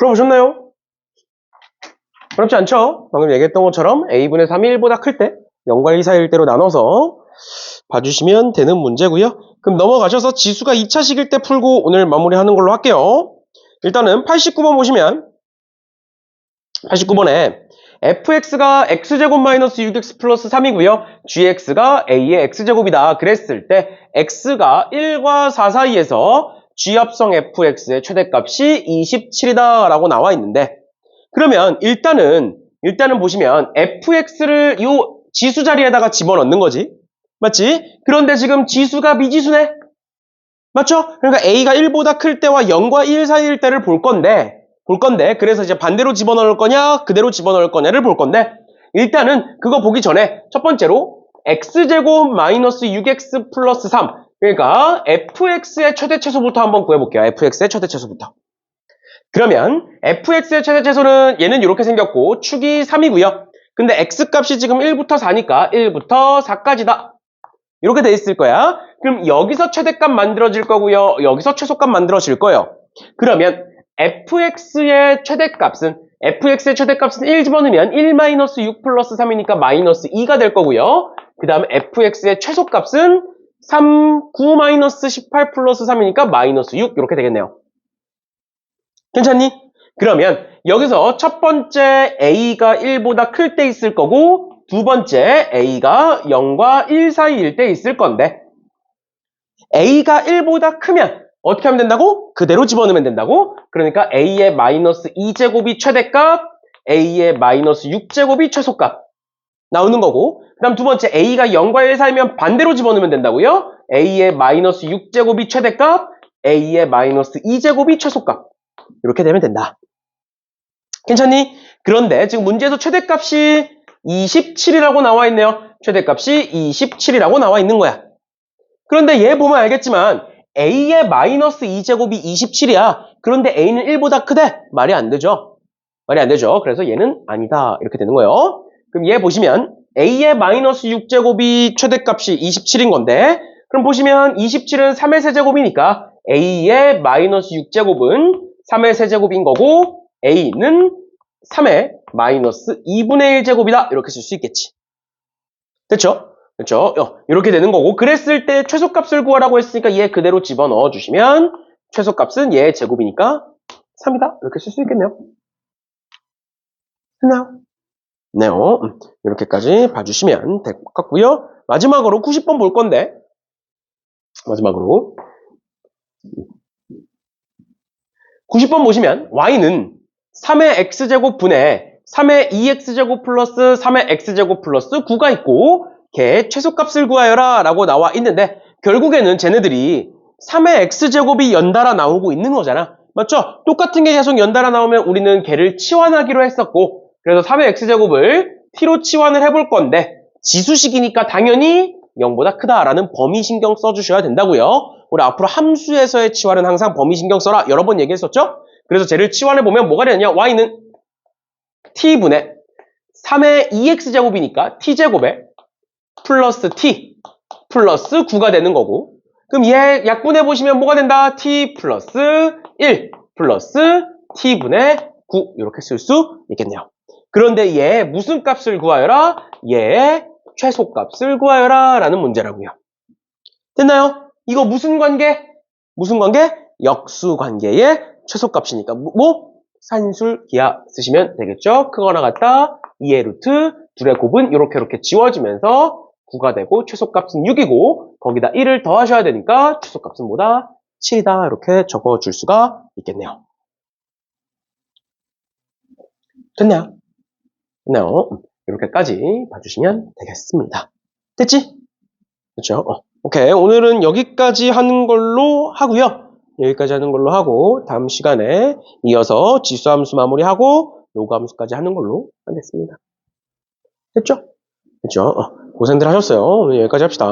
풀어보셨나요? 어렵지 않죠? 방금 얘기했던 것처럼 a분의 3이 1보다 클 때 0과 1 사이일 때로 나눠서 봐주시면 되는 문제고요. 그럼 넘어가셔서 지수가 2차식일 때 풀고 오늘 마무리하는 걸로 할게요. 일단은 89번 보시면 89번에 fx가 x제곱 마이너스 6x 플러스 3이고요. gx가 a의 x제곱이다. 그랬을 때 x가 1과 4 사이에서 g합성 fx의 최대값이 27이다 라고 나와 있는데, 그러면 일단은 보시면 fx를 요 지수 자리에다가 집어넣는 거지. 맞지? 그런데 지금 지수가 미지수네. 맞죠? 그러니까 a가 1보다 클 때와 0과 1 사이일 때를 볼 건데 그래서 이제 반대로 집어넣을 거냐 그대로 집어넣을 거냐를 볼 건데, 일단은 그거 보기 전에 첫 번째로 x제곱 마이너스 6x 플러스 3, 그러니까 fx의 최대최소부터 한번 구해볼게요. fx의 최대최소부터. 그러면 fx의 최대최소는 얘는 이렇게 생겼고 축이 3이고요. 근데 x값이 지금 1부터 4니까 1부터 4까지다. 이렇게 돼 있을 거야. 그럼 여기서 최대값 만들어질 거고요. 여기서 최소값 만들어질 거예요. 그러면 fx의 최대값은 1 집어넣으면 1-6 플러스 3이니까 마이너스 2가 될 거고요. 그 다음에 fx의 최소값은 3, 9 마이너스 18 플러스 3이니까 마이너스 6 이렇게 되겠네요. 괜찮니? 그러면 여기서 첫 번째 a가 1보다 클 때 있을 거고 두 번째 a가 0과 1 사이일 때 있을 건데, a가 1보다 크면 어떻게 하면 된다고? 그대로 집어넣으면 된다고? 그러니까 a의 마이너스 2제곱이 최대값, a의 마이너스 6제곱이 최소값 나오는 거고, 그 다음 두 번째 a가 0과 1 사이면 반대로 집어넣으면 된다고요? a의 마이너스 6제곱이 최대값, a의 마이너스 2제곱이 최소값 이렇게 되면 된다. 괜찮니? 그런데 지금 문제에서 최대값이 27이라고 나와 있네요. 최대값이 27이라고 나와 있는 거야. 그런데 얘 보면 알겠지만 a의 마이너스 2제곱이 27이야. 그런데 a는 1보다 크대. 말이 안 되죠. 그래서 얘는 아니다. 이렇게 되는 거예요. 그럼 얘 보시면 a의 마이너스 6제곱이 최대값이 27인 건데, 그럼 보시면 27은 3의 세제곱이니까 a의 마이너스 6제곱은 3의 세제곱인 거고 a는 3의 마이너스 2분의 1제곱이다. 이렇게 쓸 수 있겠지. 됐죠? 이렇게 되는 거고, 그랬을 때 최소값을 구하라고 했으니까 얘 그대로 집어넣어 주시면 최소값은 얘의 제곱이니까 3이다. 이렇게 쓸 수 있겠네요. 됐나요? 네요. 이렇게까지 봐주시면 될 것 같고요. 마지막으로 90번 볼 건데, 마지막으로 90번 보시면 y는 3의 x제곱 분의 3의 2x제곱 플러스 3의 x제곱 플러스 9가 있고 걔 최소값을 구하여라 라고 나와 있는데, 결국에는 쟤네들이 3의 x제곱이 연달아 나오고 있는 거잖아. 맞죠? 똑같은 게 계속 연달아 나오면 우리는 걔를 치환하기로 했었고, 그래서 3의 x제곱을 t로 치환을 해볼 건데 지수식이니까 당연히 0보다 크다라는 범위 신경 써주셔야 된다고요. 우리 앞으로 함수에서의 치환은 항상 범위 신경 써라 여러 번 얘기했었죠? 그래서 쟤를 치환해보면 뭐가 되느냐? y는 t분의 3의 2x제곱이니까 t제곱에 플러스 t 플러스 9가 되는 거고, 그럼 얘 약분해보시면 뭐가 된다? t 플러스 1 플러스 t분의 9 이렇게 쓸 수 있겠네요. 그런데 얘 무슨 값을 구하여라? 얘의 최소값을 구하여라 라는 문제라고요. 됐나요? 이거 무슨 관계? 역수관계의 최소값이니까 산술기하 쓰시면 되겠죠? 크거나 같다 2의 루트 둘의 곱은 이렇게 지워지면서 9가 되고 최소값은 6이고 거기다 1을 더하셔야 되니까 최소값은 뭐다? 7이다 이렇게 적어줄 수가 있겠네요. 됐나요? 이렇게까지 봐주시면 되겠습니다. 됐지? 그렇죠? 오케이. 오늘은 여기까지 하는 걸로 하고요. 다음 시간에 이어서 지수함수 마무리하고 요구함수까지 하는 걸로 하겠습니다. 됐죠? 고생들 하셨어요. 오늘 여기까지 합시다.